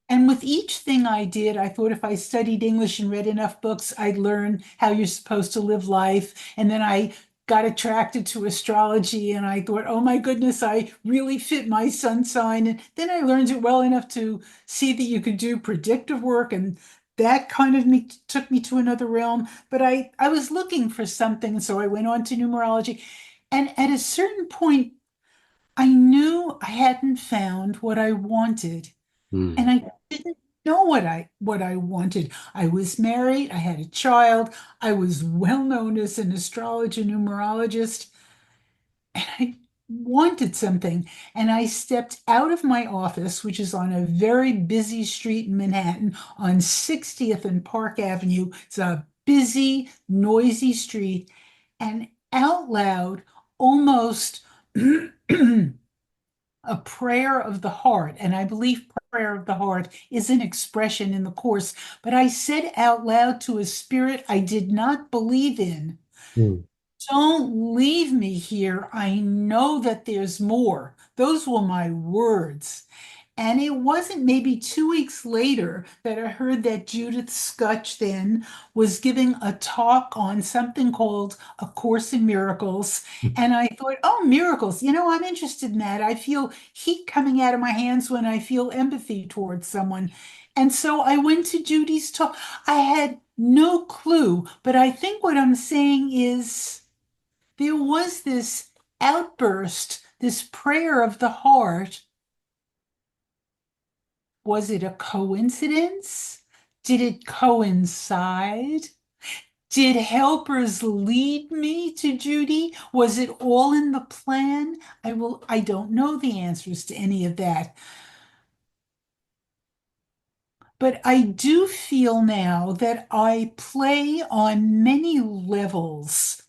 And with each thing I did, I thought if I studied English and read enough books, I'd learn how you're supposed to live life. And then I got attracted to astrology and I thought, oh my goodness, I really fit my sun sign. And then I learned it well enough to see that you could do predictive work. And that kind of took me to another realm. But I was looking for something. And so I went on to numerology. And at a certain point, I knew I hadn't found what I wanted. And Mm, I didn't know what I wanted. I was married, I had a child, I was well known as an astrologer numerologist, and I wanted something. And I stepped out of my office, which is on a very busy street in Manhattan on 60th and Park Avenue. It's a busy, noisy street, and out loud, almost a prayer of the heart, and I believe prayer of the heart is an expression in the course, but I said out loud to a spirit I did not believe in, mm, don't leave me here. I know that there's more. Those were my words. And it wasn't maybe 2 weeks later that I heard that Judith Scutch then was giving a talk on something called A Course in Miracles. And I thought, oh, miracles, I'm interested in that. I feel heat coming out of my hands when I feel empathy towards someone. And so I went to Judy's talk. I had no clue, but I think what I'm saying is there was this outburst, this prayer of the heart. Was it a coincidence? Did it coincide? Did helpers lead me to Judy? Was it all in the plan? I don't know the answers to any of that. But I do feel now that I play on many levels,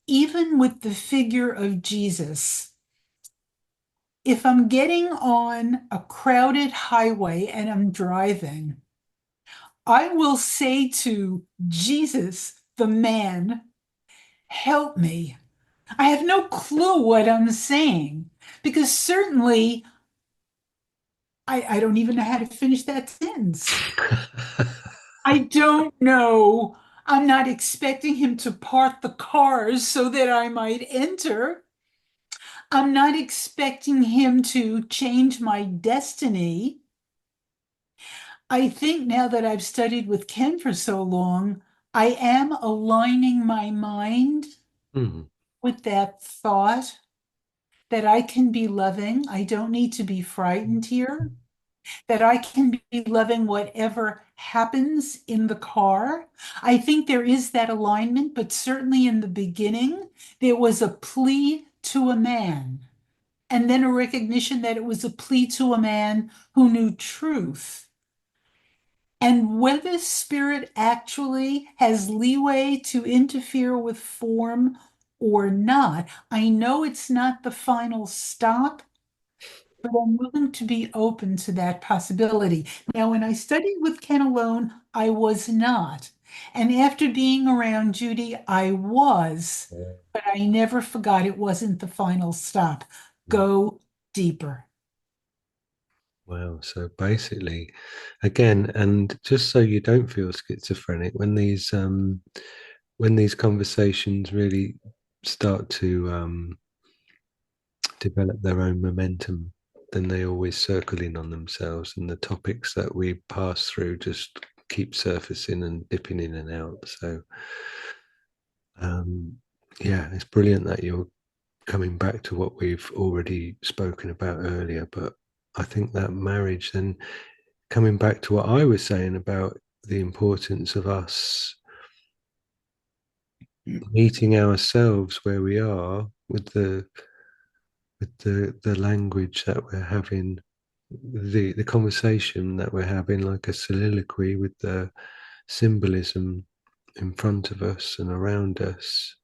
even with the figure of Jesus. If I'm getting on a crowded highway and I'm driving, I will say to Jesus, the man, help me. I have no clue what I'm saying because certainly I don't even know how to finish that sentence. I don't know. I'm not expecting him to part the cars so that I might enter. I'm not expecting him to change my destiny. I think now that I've studied with Ken for so long, I am aligning my mind mm, with that thought that I can be loving. I don't need to be frightened here, that I can be loving whatever happens in the car. I think there is that alignment, but certainly in the beginning, there was a plea to a man, and then a recognition that it was a plea to a man who knew truth. And whether spirit actually has leeway to interfere with form or not, I know it's not the final stop, but I'm willing to be open to that possibility. Now, when I studied with Ken alone, I was not. And after being around Judy, I was, but I never forgot it wasn't the final stop. mm. Go deeper. Wow. So basically, again, and just so you don't feel schizophrenic, when these conversations really start to develop their own momentum, then they always circle in on themselves, and the topics that we pass through just keep surfacing and dipping in and out. So, um, yeah, it's brilliant that you're coming back to what we've already spoken about earlier. But I think that marriage, then coming back to what I was saying about the importance of us meeting ourselves where we are with the language that we're having, the conversation that we're having, like a soliloquy with the symbolism in front of us and around us.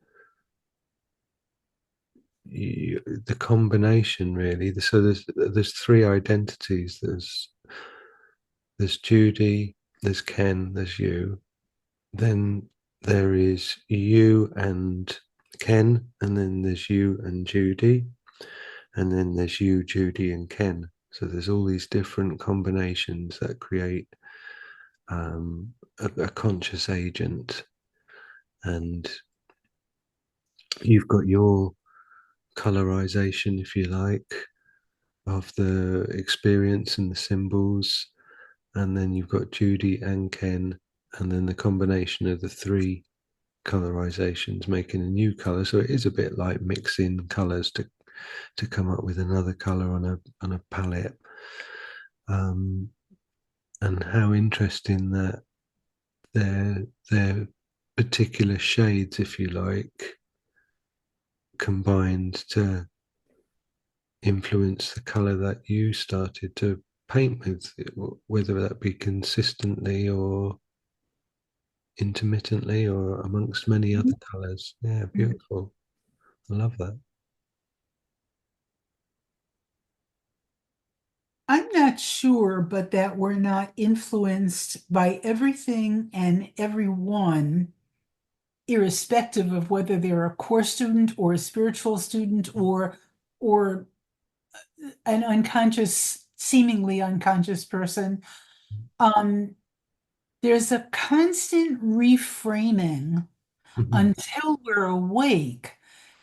The combination really. So there's three identities. There's Judy, there's Ken, there's you. Then there is you and Ken, and then there's you and Judy, and then there's you, Judy, and Ken. So there's all these different combinations that create a conscious agent, and you've got your colorization, if you like, of the experience and the symbols, and then you've got Judy and Ken, and then the combination of the three colorizations making a new color. So it is a bit like mixing colors to come up with another color on a palette. Um, and how interesting that their particular shades, if you like, combined to influence the color that you started to paint with, whether that be consistently or intermittently or amongst many other colors. Yeah, beautiful. I love that. I'm not sure, but that we're not influenced by everything and everyone, irrespective of whether they're a core student or a spiritual student or an unconscious, seemingly unconscious person. Um, there's a constant reframing Mhm. until we're awake,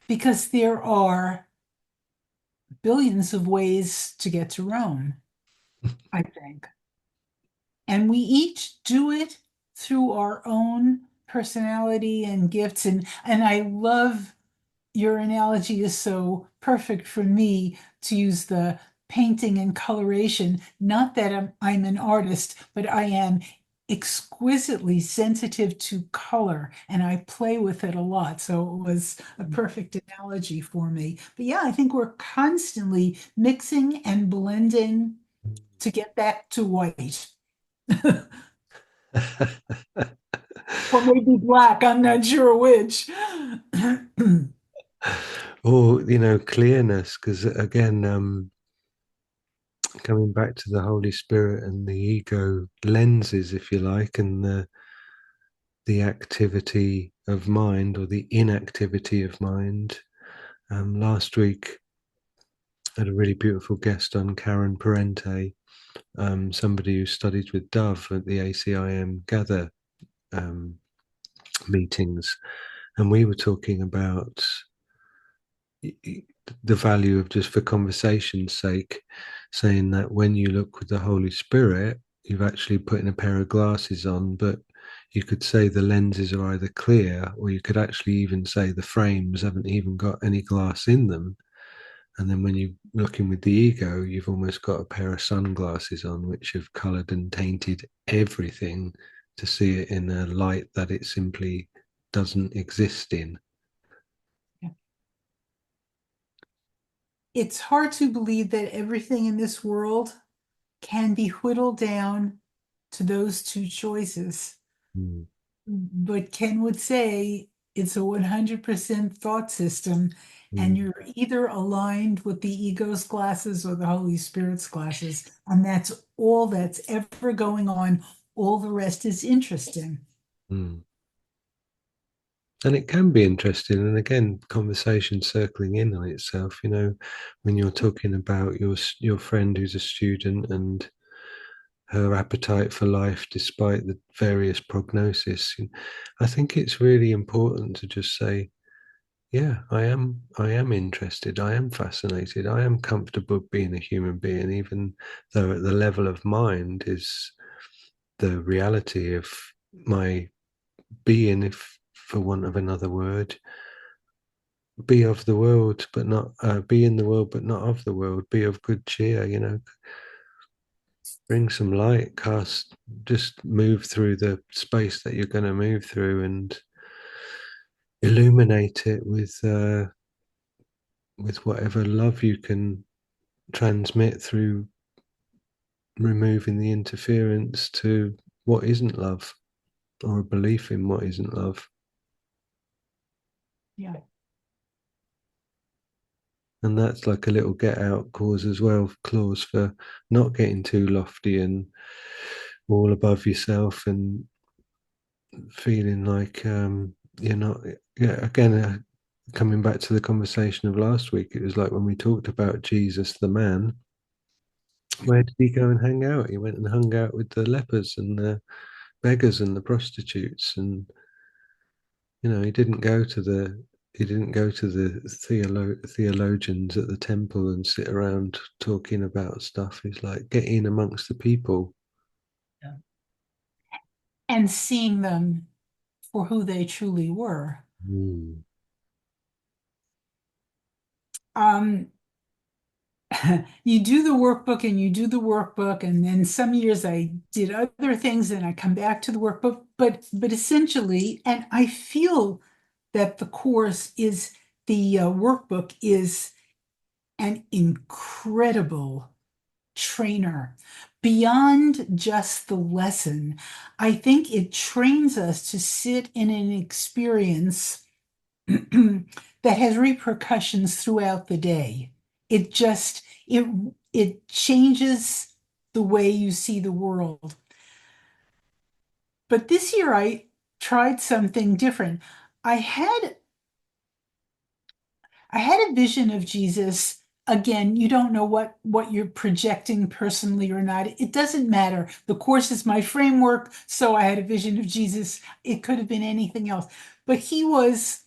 because there are billions of ways to get to Rome, I think. And we each do it through our own personality and gifts. And I love your analogy is so perfect for me to use the painting and coloration. Not that I'm an artist, but I am exquisitely sensitive to color and I play with it a lot. So it was a perfect analogy for me. But yeah, I think we're constantly mixing and blending to get back to white. Or maybe black, I'm not sure which. Or, clearness, because again, coming back to the Holy Spirit and the ego lenses, if you like, and the activity of mind or the inactivity of mind. Last week, I had a really beautiful guest on, Karen Parente, somebody who studied with Dove at the ACIM Gather um, meetings, and we were talking about the value of, just for conversation's sake, saying that when you look with the Holy Spirit, you've actually putting a pair of glasses on, but you could say the lenses are either clear, or you could actually even say the frames haven't even got any glass in them. And then when you're looking with the ego, you've almost got a pair of sunglasses on, which have colored and tainted everything to see it in a light that it simply doesn't exist in. It's hard to believe that everything in this world can be whittled down to those two choices. Mm, But Ken would say it's a 100% thought system, and mm, you're either aligned with the ego's glasses or the Holy Spirit's glasses. And that's all that's ever going on. All the rest is interesting. mm. And it can be interesting. And again, conversation circling in on itself. When you're talking about your friend who's a student and her appetite for life despite the various prognosis, I think it's really important to just say, yeah, I am interested, I am fascinated, I am comfortable being a human being, even though at the level of mind is the reality of my being, if for want of another word, be of the world but not be in the world but not of the world, be of good cheer, bring some light, cast, just move through the space that you're going to move through and illuminate it with whatever love you can transmit through removing the interference to what isn't love, or a belief in what isn't love. Yeah. And that's like a little get out clause for not getting too lofty and all above yourself and feeling like you're not. Yeah, again, coming back to the conversation of last week, it was like when we talked about Jesus the man, Where did he go and hang out? He went and hung out with the lepers and the beggars and the prostitutes, and he didn't go to the theologians at the temple and sit around talking about stuff. He's like, get in amongst the people. Yeah. And seeing them for who they truly were. Mm. Um, you do the workbook and you do the workbook, and then some years I did other things and I come back to the workbook, but essentially, and I feel that the workbook is an incredible trainer beyond just the lesson. I think it trains us to sit in an experience that has repercussions throughout the day. It just it changes the way you see the world. But this year I tried something different. I had I had a vision of Jesus. Again, you don't know what you're projecting personally or not. It doesn't matter. The course is my framework, so I had a vision of Jesus. It could have been anything else. But he was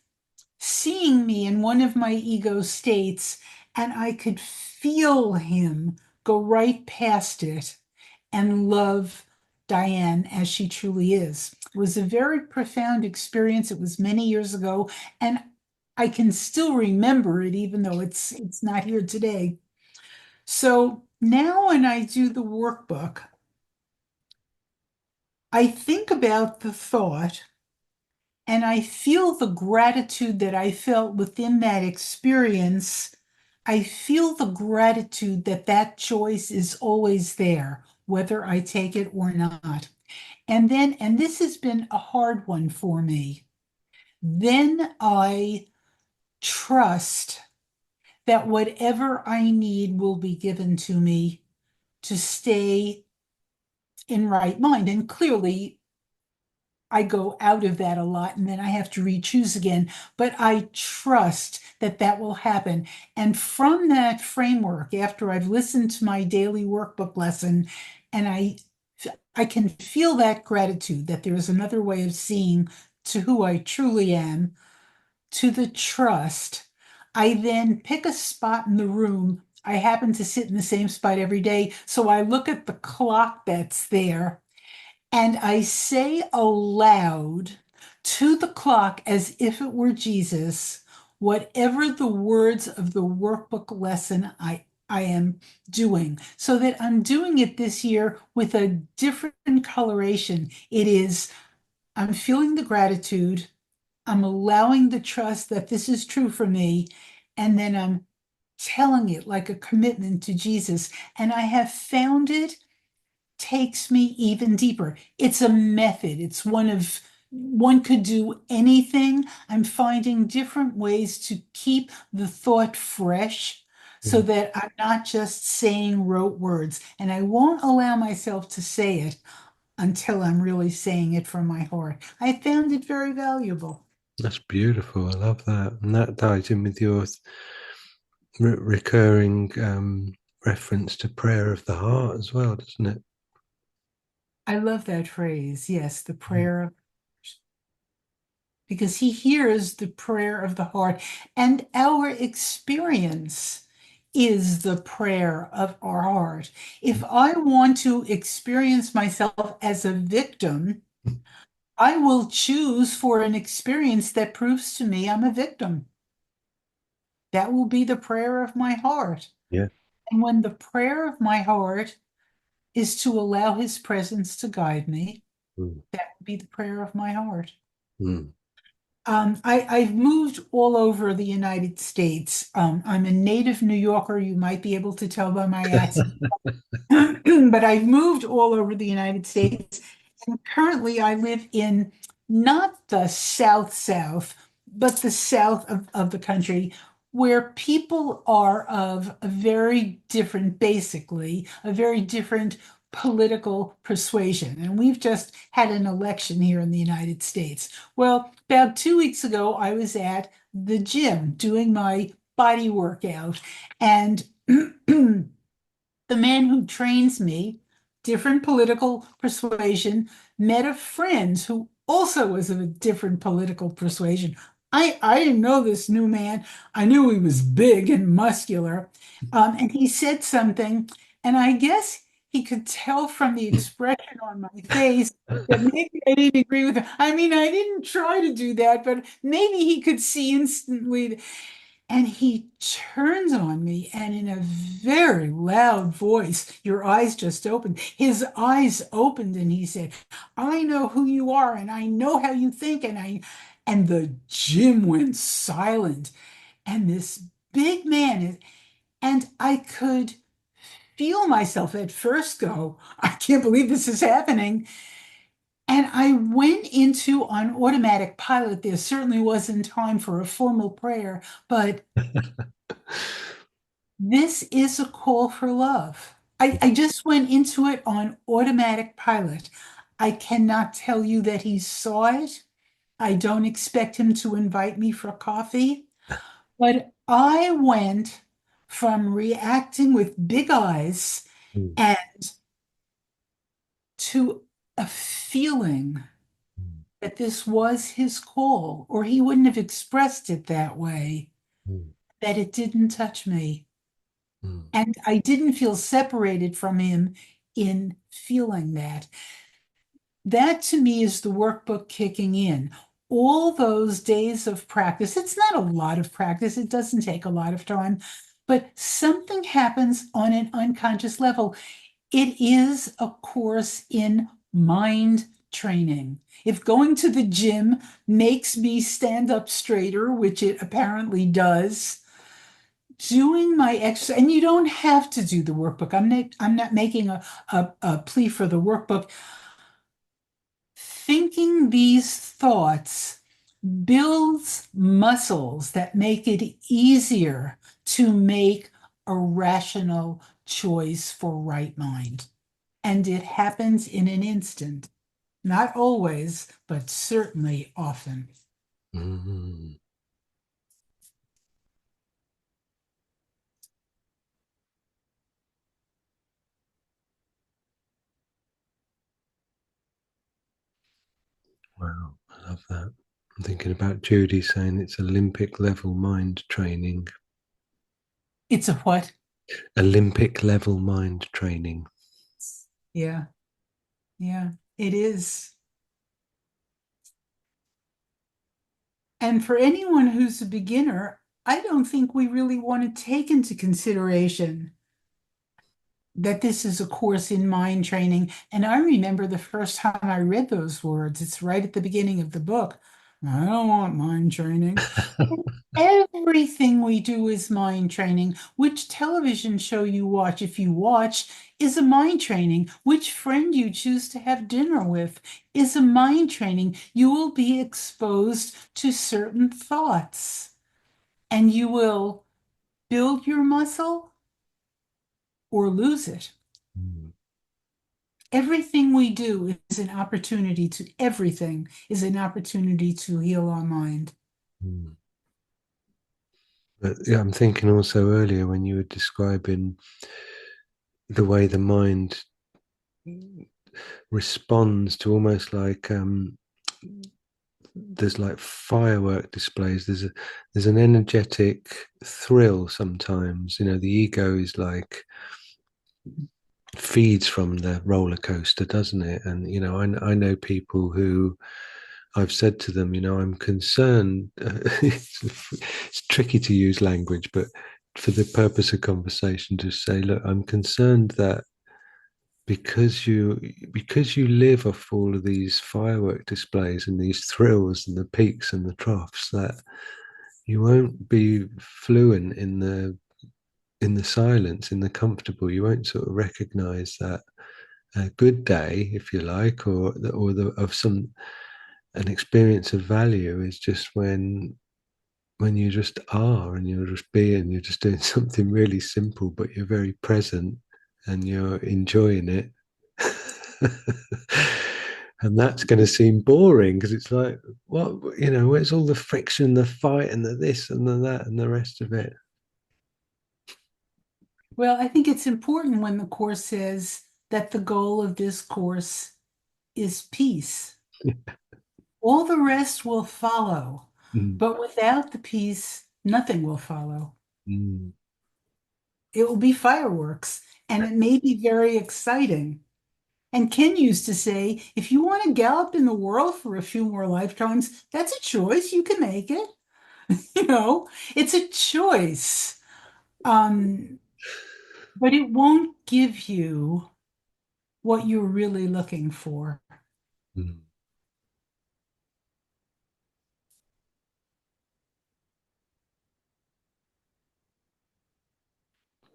seeing me in one of my ego states, and I could feel him go right past it and love Diane as she truly is. It was a very profound experience. It was many years ago, and I can still remember it, even though it's not here today. So now when I do the workbook, I think about the thought and I feel the gratitude that I felt within that experience. I feel the gratitude that that choice is always there, whether I take it or not. And this has been a hard one for me. Then I trust that whatever I need will be given to me to stay in right mind. And clearly, I go out of that a lot and then I have to re-choose again. But I trust that that will happen. And from that framework, after I've listened to my daily workbook lesson, and I can feel that gratitude that there is another way of seeing to who I truly am, to the trust. I then pick a spot in the room. I happen to sit in the same spot every day. So I look at the clock that's there and I say aloud to the clock as if it were Jesus, whatever the words of the workbook lesson I am doing, so that I'm doing it this year with a different coloration. It is, I'm feeling the gratitude, I'm allowing the trust that this is true for me, and then I'm telling it like a commitment to Jesus. And I have found it takes me even deeper. It's a method. One could do anything. I'm finding different ways to keep the thought fresh so Mm. that I'm not just saying rote words. And I won't allow myself to say it until I'm really saying it from my heart. I found it very valuable. That's beautiful. I love that. And that ties in with your recurring reference to prayer of the heart as well, doesn't it? I love that phrase. Yes, the Mm. prayer of, because he hears the prayer of the heart, and our experience is the prayer of our heart. If I want to experience myself as a victim, I will choose for an experience that proves to me I'm a victim. That will be the prayer of my heart. Yeah. And when the prayer of my heart is to allow his presence to guide me, Mm. that would be the prayer of my heart. Mm. I've moved all over the United States. I'm a native New Yorker. You might be able to tell by my accent, but I've moved all over the United States. And currently, I live in not the South South, but the south of the country, where people are of a very different, basically, a very different political persuasion. And we've just had an election here in the United States. Well, about 2 weeks ago, I was at the gym doing my body workout, and The man who trains me, different political persuasion, met a friend who also was of a different political persuasion. I didn't know this new man. I knew he was big and muscular. And he said something, and I guess he could tell from the expression on my face that maybe I didn't agree with him. I mean, I didn't try to do that, but maybe he could see instantly. And he turns on me and in a very loud voice, your eyes just opened. His eyes opened and he said, I know who you are and I know how you think. And the gym went silent. And this big man, and I could feel myself at first go, I can't believe this is happening. And I went into on automatic pilot. There certainly wasn't time for a formal prayer, but this is a call for love. I just went into it on automatic pilot. I cannot tell you that he saw it. I don't expect him to invite me for coffee, but I went from reacting with big eyes Mm, and to a feeling mm, that this was his call, or he wouldn't have expressed it that way, mm, that it didn't touch me. mm, And I didn't feel separated from him in feeling that. That to me is the workbook kicking in. All those days of practice, it's not a lot of practice, it doesn't take a lot of time, but something happens on an unconscious level. It is a course in mind training. If going to the gym makes me stand up straighter, which it apparently does, doing my exercise, and you don't have to do the workbook. I'm not making a plea for the workbook. Thinking these thoughts builds muscles that make it easier to make a rational choice for right mind. And it happens in an instant. Not always, but certainly often. mm. Wow, I love that. I'm thinking about Judy saying it's Olympic level mind training. It's a what? Olympic level mind training. Yeah, yeah, it is. And for anyone who's a beginner, I don't think we really want to take into consideration that this is a course in mind training. And I remember the first time I read those words, it's right at the beginning of the book. I don't want mind training. Everything we do is mind training. Which television show you watch, if you watch, is a mind training. Which friend you choose to have dinner with is a mind training. You will be exposed to certain thoughts and you will build your muscle or lose it. Mm, Everything we do is an opportunity to, everything is an opportunity to heal our mind. mm. But yeah, I'm thinking also earlier when you were describing the way the mind responds to almost like there's like firework displays. There's an energetic thrill sometimes. You know, the ego is like feeds from the roller coaster, doesn't it? And you know, I know people who I've said to them, you know, I'm concerned. It's tricky to use language, but for the purpose of conversation, to say, look, I'm concerned that because you live off all of these firework displays and these thrills and the peaks and the troughs, that you won't be fluent in the silence, in the comfortable. You won't sort of recognize that a good day, if you like, or of some an experience of value is just when you just are and you're just being, you're just doing something really simple, but you're very present and you're enjoying it. And that's going to seem boring because it's like, what, you know, where's all the friction, the fight, and the this and the that and the rest of it? Well, I think it's important when the course says that the goal of this course is peace. All the rest will follow, Mm, but without the peace, nothing will follow. mm, It will be fireworks, and it may be very exciting. And Ken used to say, if you want to gallop in the world for a few more lifetimes, that's a choice. You can make it. You know, it's a choice. Um, but it won't give you what you're really looking for. mm.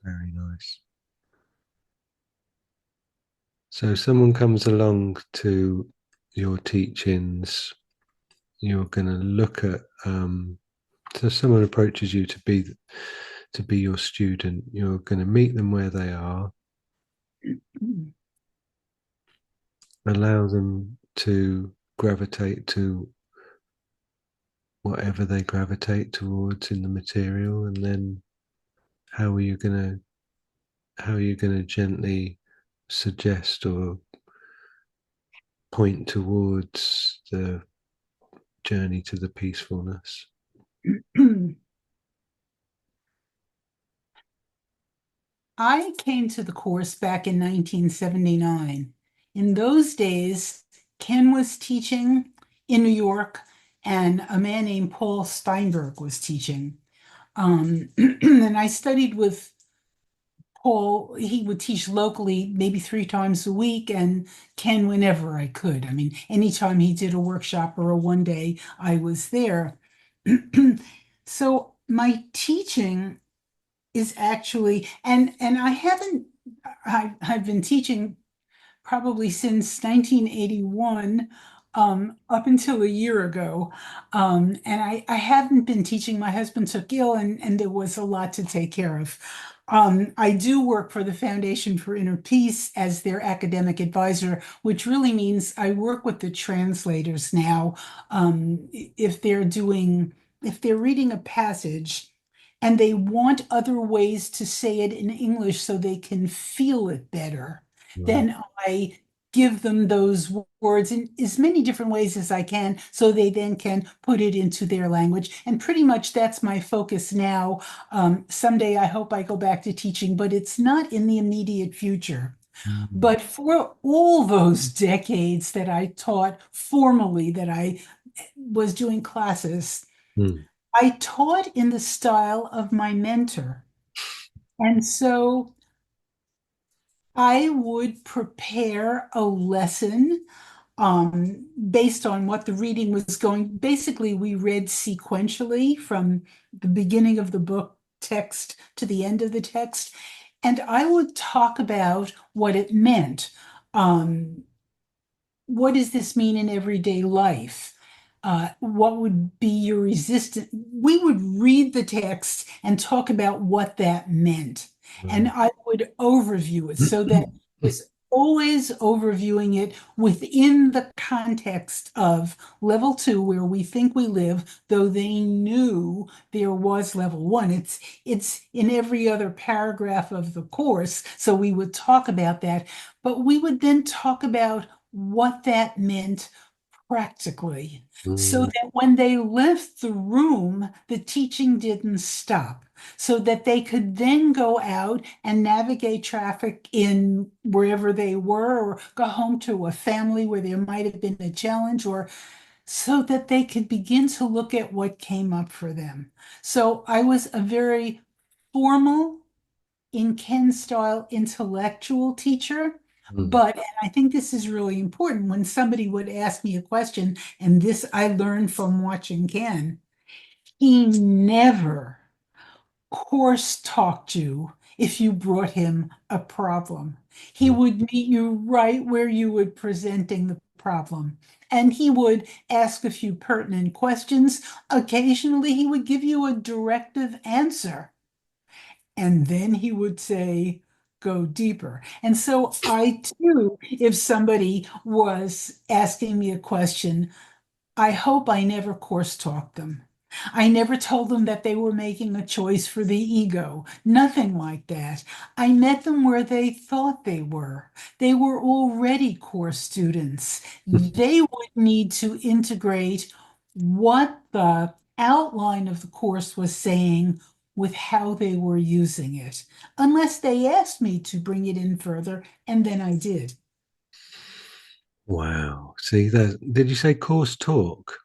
Very nice. So someone comes along to your teachings, you're going to look at so someone approaches you to be your student, you're going to meet them where they are, allow them to gravitate to whatever they gravitate towards in the material, and then how are you going how are you going to gently suggest or point towards the journey to the peacefulness? I came to the course back in 1979. In those days, Ken was teaching in New York, and a man named Paul Steinberg was teaching. And I studied with Paul. He would teach locally maybe 3 times a week, and Ken whenever I could. I mean, anytime he did a workshop or a one day, I was there. So my teaching is actually, and I haven't, I've been teaching probably since 1981, up until a year ago. And I haven't been teaching. My husband took ill, and there was a lot to take care of. I do work for the Foundation for Inner Peace as their academic advisor, which really means I work with the translators now. If they're doing, if they're reading a passage and they want other ways to say it in English so they can feel it better, Right. then I give them those words in as many different ways as I can so they then can put it into their language. And pretty much that's my focus now. Someday I hope I go back to teaching, but it's not in the immediate future. Mm, But for all those decades that I taught formally, that I was doing classes, mm, I taught in the style of my mentor. And so I would prepare a lesson based on what the reading was going. Basically, we read sequentially from the beginning of the book text to the end of the text, and I would talk about what it meant. Um, what does this mean in everyday life? What would be your resistance? We would read the text and talk about what that meant. And right. I would overview it so that I was always overviewing it within the context of level 2, where we think we live, though they knew there was level 1. It's in every other paragraph of the course. So we would talk about that, but we would then talk about what that meant practically, so Mm, that when they left the room, the teaching didn't stop, so that they could then go out and navigate traffic in wherever they were, or go home to a family where there might have been a challenge, or so that they could begin to look at what came up for them. So I was a very formal, in Ken style, intellectual teacher. mm, But, and I think this is really important, when somebody would ask me a question, and this I learned from watching Ken, he never course talked you if you brought him a problem. He mm, would meet you right where you were presenting the problem. And he would ask a few pertinent questions. Occasionally, he would give you a directive answer. And then he would say, go deeper. And so I too, if somebody was asking me a question, I hope I never course talk them. I never told them that they were making a choice for the ego. Nothing like that. I met them where they thought they were. They were already core students. They would need to integrate what the outline of the course was saying with how they were using it, unless they asked me to bring it in further, and then I did. Wow. See that? Did you say course talk?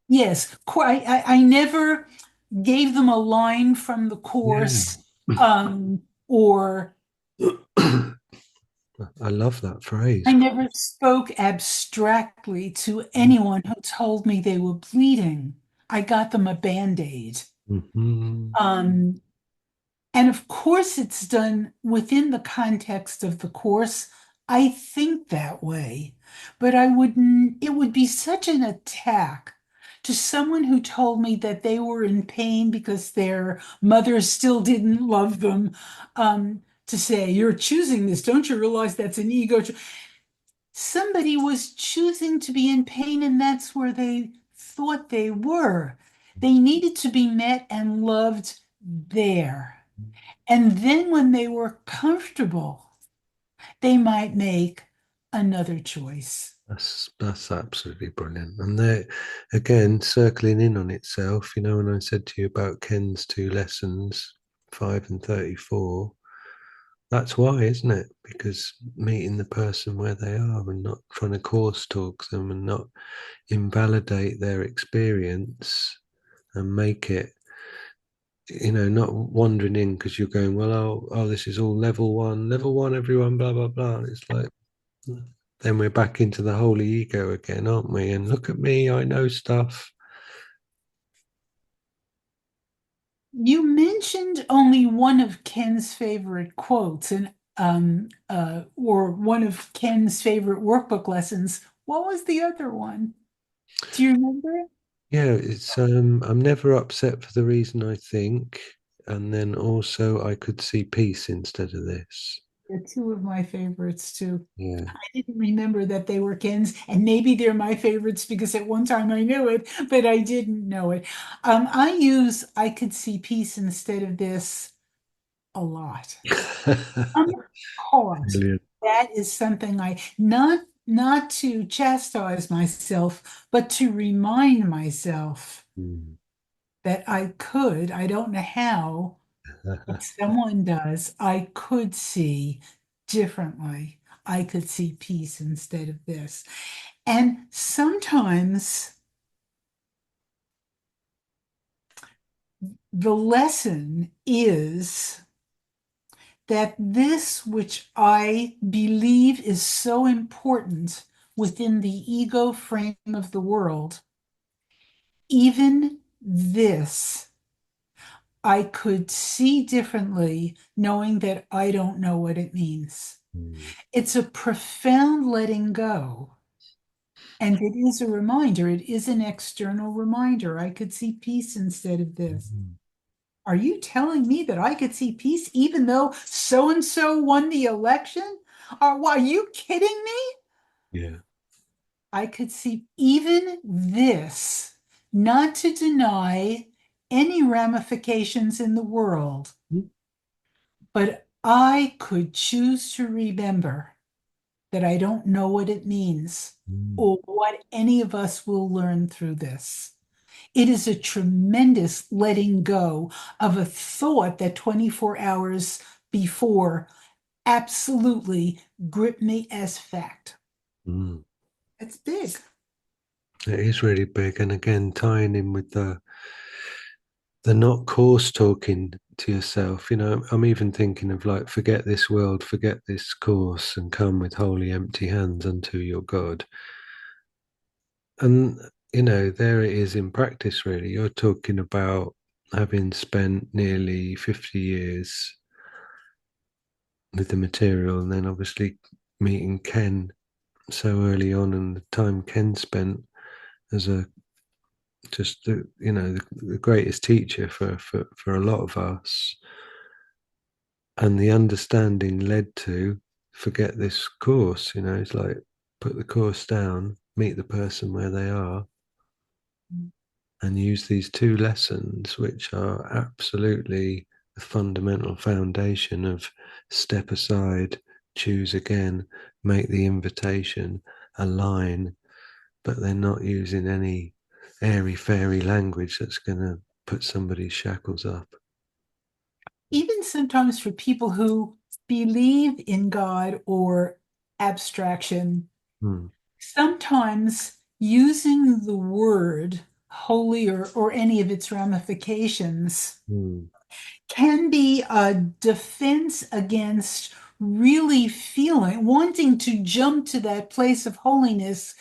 Yes, I never gave them a line from the Yeah. course, or I love that I phrase. never spoke abstractly to anyone who told me they were bleeding. I got them a Band-Aid. Mhm. Um, And of course, it's done within the context of the course. I think that way, but I wouldn't, it would be such an attack to someone who told me that they were in pain because their mother still didn't love them, to say, you're choosing this. Don't you realize that's an ego? Somebody was choosing to be in pain, and that's where they thought they were. They needed to be met and loved there. And then when they were comfortable, they might make another choice. That's absolutely brilliant. And there, again, circling in on itself, you know, when I said to you about Ken's two lessons, 5 and 34, that's why, isn't it? Because meeting the person where they are and not trying to course talk them and not invalidate their experience and make it, you know, not wandering in because you're going, well, oh, this is all level one, everyone, blah, blah, blah. And it's like, then we're back into the holy ego again, aren't we? And look at me, I know stuff. You mentioned only one of Ken's favorite quotes and or one of Ken's favorite workbook lessons. What was the other one? Do you remember? Yeah, it's I'm never upset for the reason I think, and then also I could see peace instead of this. They're two of my favorites too. Yeah. I didn't remember that they were Ken's, and maybe they're my favorites because at one time I knew it, but I didn't know it. I use I could see peace instead of this a lot. Because Brilliant. that is something I not to chastise myself, but to remind myself Mm. that I don't know how, but someone does, I could see differently. I could see peace instead of this. And sometimes the lesson is that this which I believe is so important within the ego frame of the world, even this I could see differently, knowing that I don't know what it means. Mm. It's a profound letting go. And it is a reminder, it is an external reminder. I could see peace instead of this. Mm. Are you telling me that I could see peace even though so and so won the election? Are you kidding me? Yeah. I could see even this, not to deny any ramifications in the world, Mm. but I could choose to remember that I don't know what it means Mm. or what any of us will learn through this. It is a tremendous letting go of a thought that 24 hours before absolutely gripped me as fact. Mm. It's big. It is really big, and again, tying in with the not course talking to yourself. You know, I'm even thinking of like, forget this world, forget this course, and come with holy empty hands unto your God. And, you know, there it is in practice, really. You're talking about having spent nearly 50 years with the material, and then obviously meeting Ken so early on, and the time Ken spent as a just the, you know, the greatest teacher for a lot of us, and the understanding led to forget this course. You know, it's like put the course down, meet the person where they are, and use these two lessons, which are absolutely the fundamental foundation of step aside, choose again, make the invitation, align, but they're not using any airy fairy language that's going to put somebody's shackles up. Even sometimes for people who believe in God or abstraction, Hmm. sometimes using the word holy or any of its ramifications Hmm. can be a defense against really feeling, wanting to jump to that place of holiness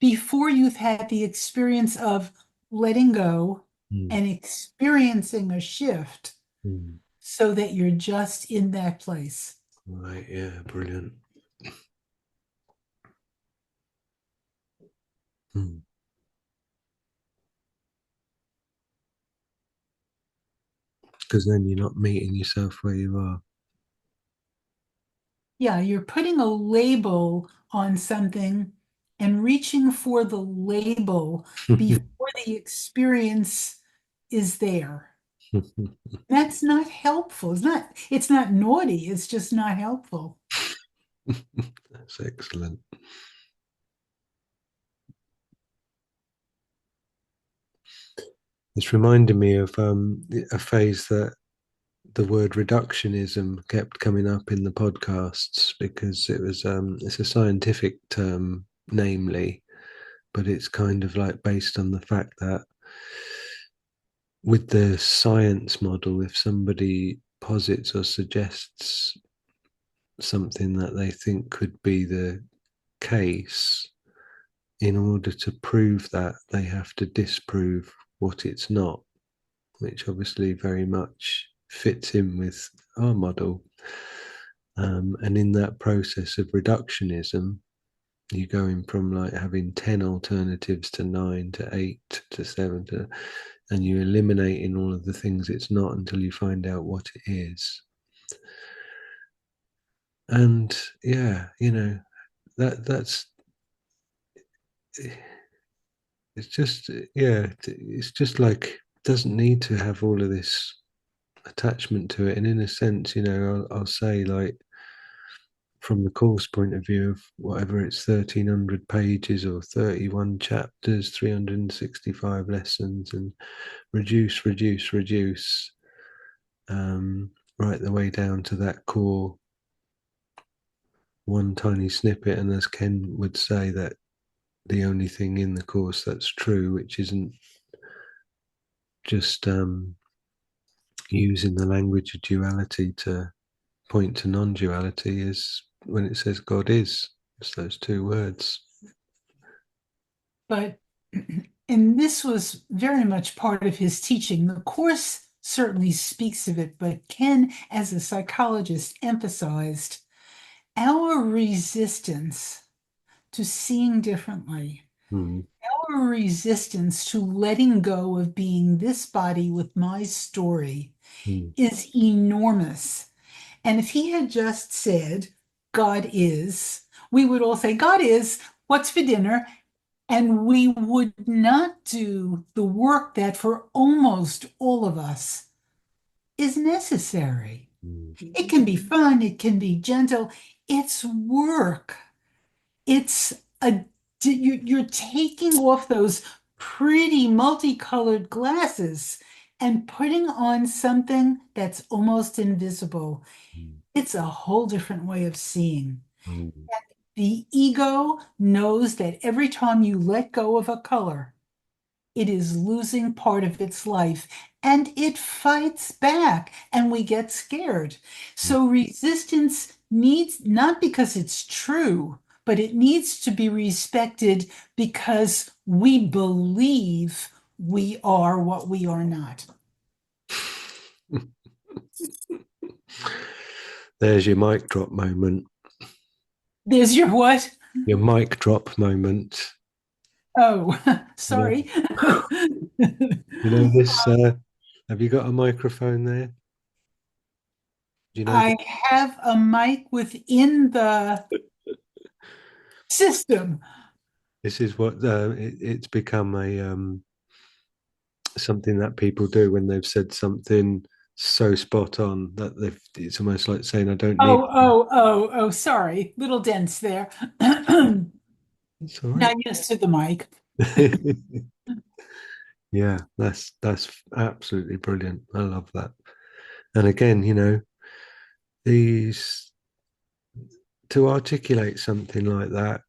before you've had the experience of letting go Hmm. and experiencing a shift Hmm. so that you're just in that place. Right, yeah, brilliant. Hmm. Because then you're not meeting yourself where you are. Yeah, you're putting a label on something and reaching for the label before the experience is there. That's not helpful. It's not naughty, it's just not helpful. That's excellent. It's reminding me of a phase that the word reductionism kept coming up in the podcasts because it's a scientific term, namely, but it's kind of like based on the fact that with the science model, if somebody posits or suggests something that they think could be the case, in order to prove that, they have to disprove what it's not, which obviously very much fits in with our model. And in that process of reductionism, you're going from like having 10 alternatives to 9 to 8 to 7 to, and you're eliminating all of the things it's not until you find out what it is. And yeah, that's it's just, yeah, it's just like it doesn't need to have all of this attachment to it. And in a sense, I'll say, like, from the course point of view of whatever it's 1,300 pages or 31 chapters, 365 lessons, and reduce, reduce, reduce, right the way down to that core one tiny snippet. And as Ken would say, that the only thing in the course that's true, which isn't just using the language of duality to point to non-duality, is when it says God is. It's those two words. But, and this was very much part of his teaching. The Course certainly speaks of it, but Ken, as a psychologist, emphasized our resistance to seeing differently, Hmm. our resistance to letting go of being this body with my story Hmm. is enormous. And if he had just said, God is, we would all say, God is, what's for dinner? And we would not do the work that for almost all of us is necessary. Hmm. It can be fun, it can be gentle, it's work. It's a, you're taking off those pretty multicolored glasses and putting on something that's almost invisible. It's a whole different way of seeing. Hmm. The ego knows that every time you let go of a color, it is losing part of its life and it fights back and we get scared. So resistance needs, not because it's true, but it needs to be respected because we believe we are what we are not. There's your mic drop moment. There's your what? Your mic drop moment. Oh, You know, sorry. you know this. Have you got a microphone there? Do you know I have a mic within the system. this is what it's become something that people do when they've said something so spot on that it's almost like saying, I don't need Oh, sorry. Little dents there. it. Not It's all right. used to the mic. Yeah, that's absolutely brilliant. I love that. And again, these to articulate something like that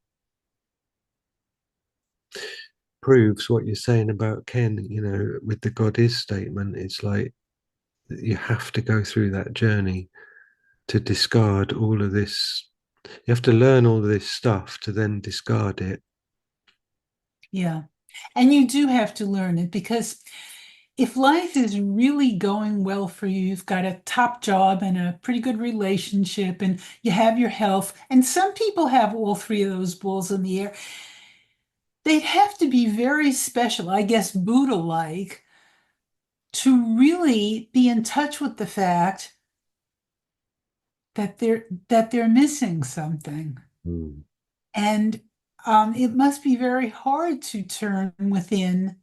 proves what you're saying about Ken, with the God is statement. It's like you have to go through that journey to discard all of this. You have to learn all of this stuff to then discard it. Yeah. And you do have to learn it because if life is really going well for you, you've got a top job and a pretty good relationship, and you have your health, and some people have all three of those balls in the air, they'd have to be very special, I guess Buddha-like, to really be in touch with the fact that they're missing something. Mm, And it must be very hard to turn within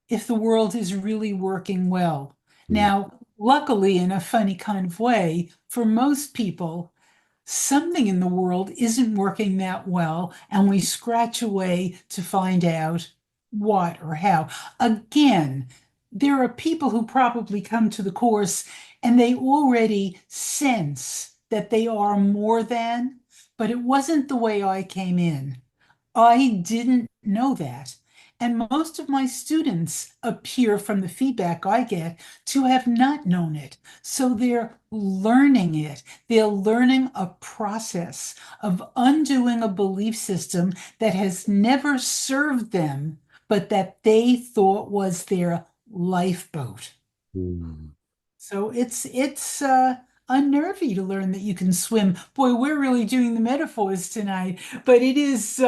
if the world is really working well. mm, Now, luckily, in a funny kind of way, for most people, something in the world isn't working that well, and we scratch away to find out what or how. Again, there are people who probably come to the course and they already sense that they are more than, but it wasn't the way I came in. I didn't know that. And most of my students appear from the feedback I get to have not known it. So they're learning it. They're learning a process of undoing a belief system that has never served them, but that they thought was their lifeboat. mm. So it's unnerving to learn that you can swim. Boy, we're really doing the metaphors tonight, but it is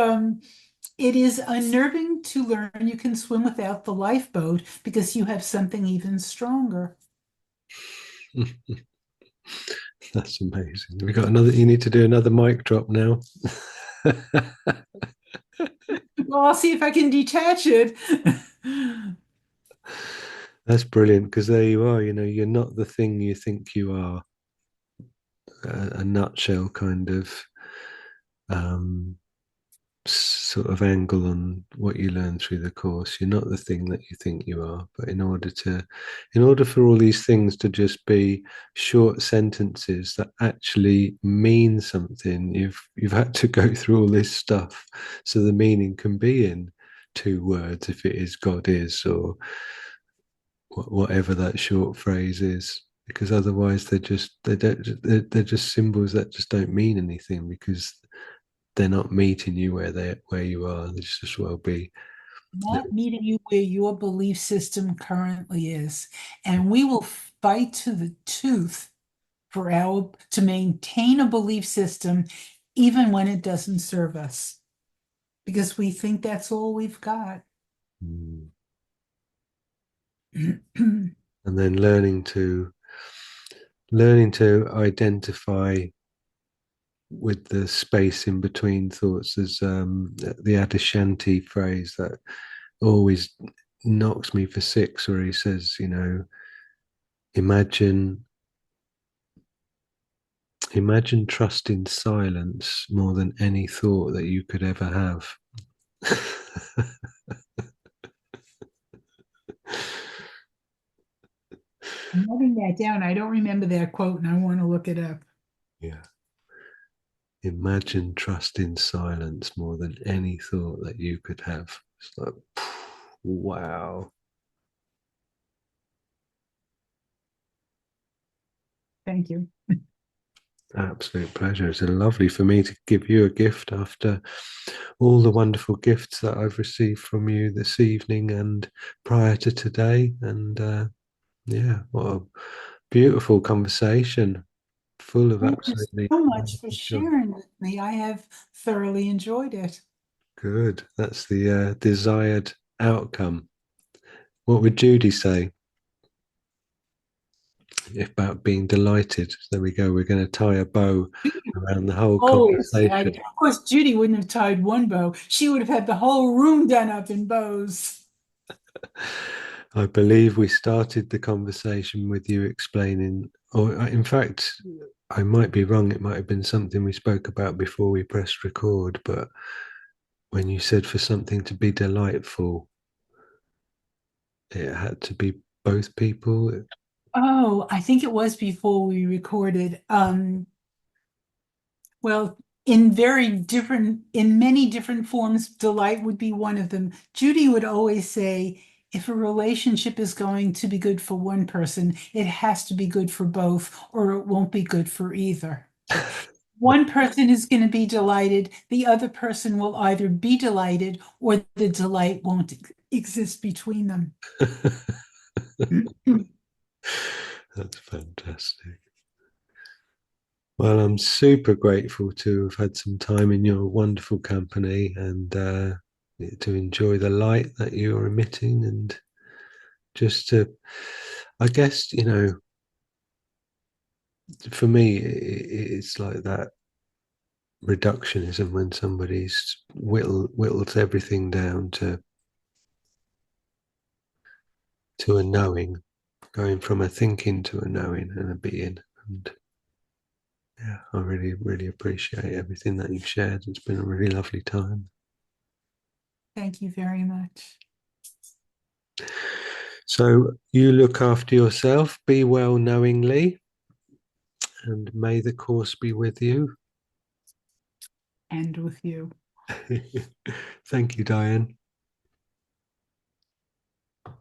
unnerving to learn you can swim without the lifeboat because you have something even stronger. That's amazing. We got another. You need to do another mic drop now. Well, I'll see if I can detach it. That's brilliant because there you are. You're not the thing you think you are. A nutshell kind of um, sort of angle on what you learn through the course. You're not the thing that you think you are. But in order for all these things to just be short sentences that actually mean something, you've had to go through all this stuff so the meaning can be in 2 words if it is God is or whatever that short phrase is, because otherwise they're just symbols that just don't mean anything because they're not meeting you where you are. They just as well be Not little. meeting you where your belief system currently is. And we will fight to the tooth for our to maintain a belief system even when it doesn't serve us because we think that's all we've got. Mm. And then learning to identify with the space in between thoughts. There's the Adishanti phrase that always knocks me for six, where he says, imagine imagine trusting silence more than any thought that you could ever have. I'm writing that down. I don't remember that quote and I want to look it up. Yeah. Imagine trusting silence more than any thought that you could have. It's like, wow. Thank you. Absolute pleasure. It's lovely for me to give you a gift after all the wonderful gifts that I've received from you this evening and prior to today. And yeah, what a beautiful conversation, full of Thank you absolutely so much for wonderful stuff. sharing with me. I have thoroughly enjoyed it. Good. That's the desired outcome. What would Judy say about being delighted? There we go. We're going to tie a bow around the whole Always had. conversation. Of course, Judy wouldn't have tied one bow. She would have had the whole room done up in bows. I believe we started the conversation with you explaining, or in fact, I might be wrong. It might have been something we spoke about before we pressed record, but when you said for something to be delightful, it had to be both people. Oh, I think it was before we recorded. Well, in many different forms, delight would be one of them. Judy would always say, if a relationship is going to be good for one person, it has to be good for both, or it won't be good for either. One person is going to be delighted, the other person will either be delighted or the delight won't exist between them. That's fantastic. Well, I'm super grateful to have had some time in your wonderful company and to enjoy the light that you're emitting and just to, I guess, for me, it's like that reductionism when somebody's whittles everything down to a knowing, going from a thinking to a knowing and a being. And yeah, I really, really appreciate everything that you've shared. It's been a really lovely time. Thank you very much. So you look after yourself, be well knowingly, and may the course be with you. And with you. Thank you, Diane.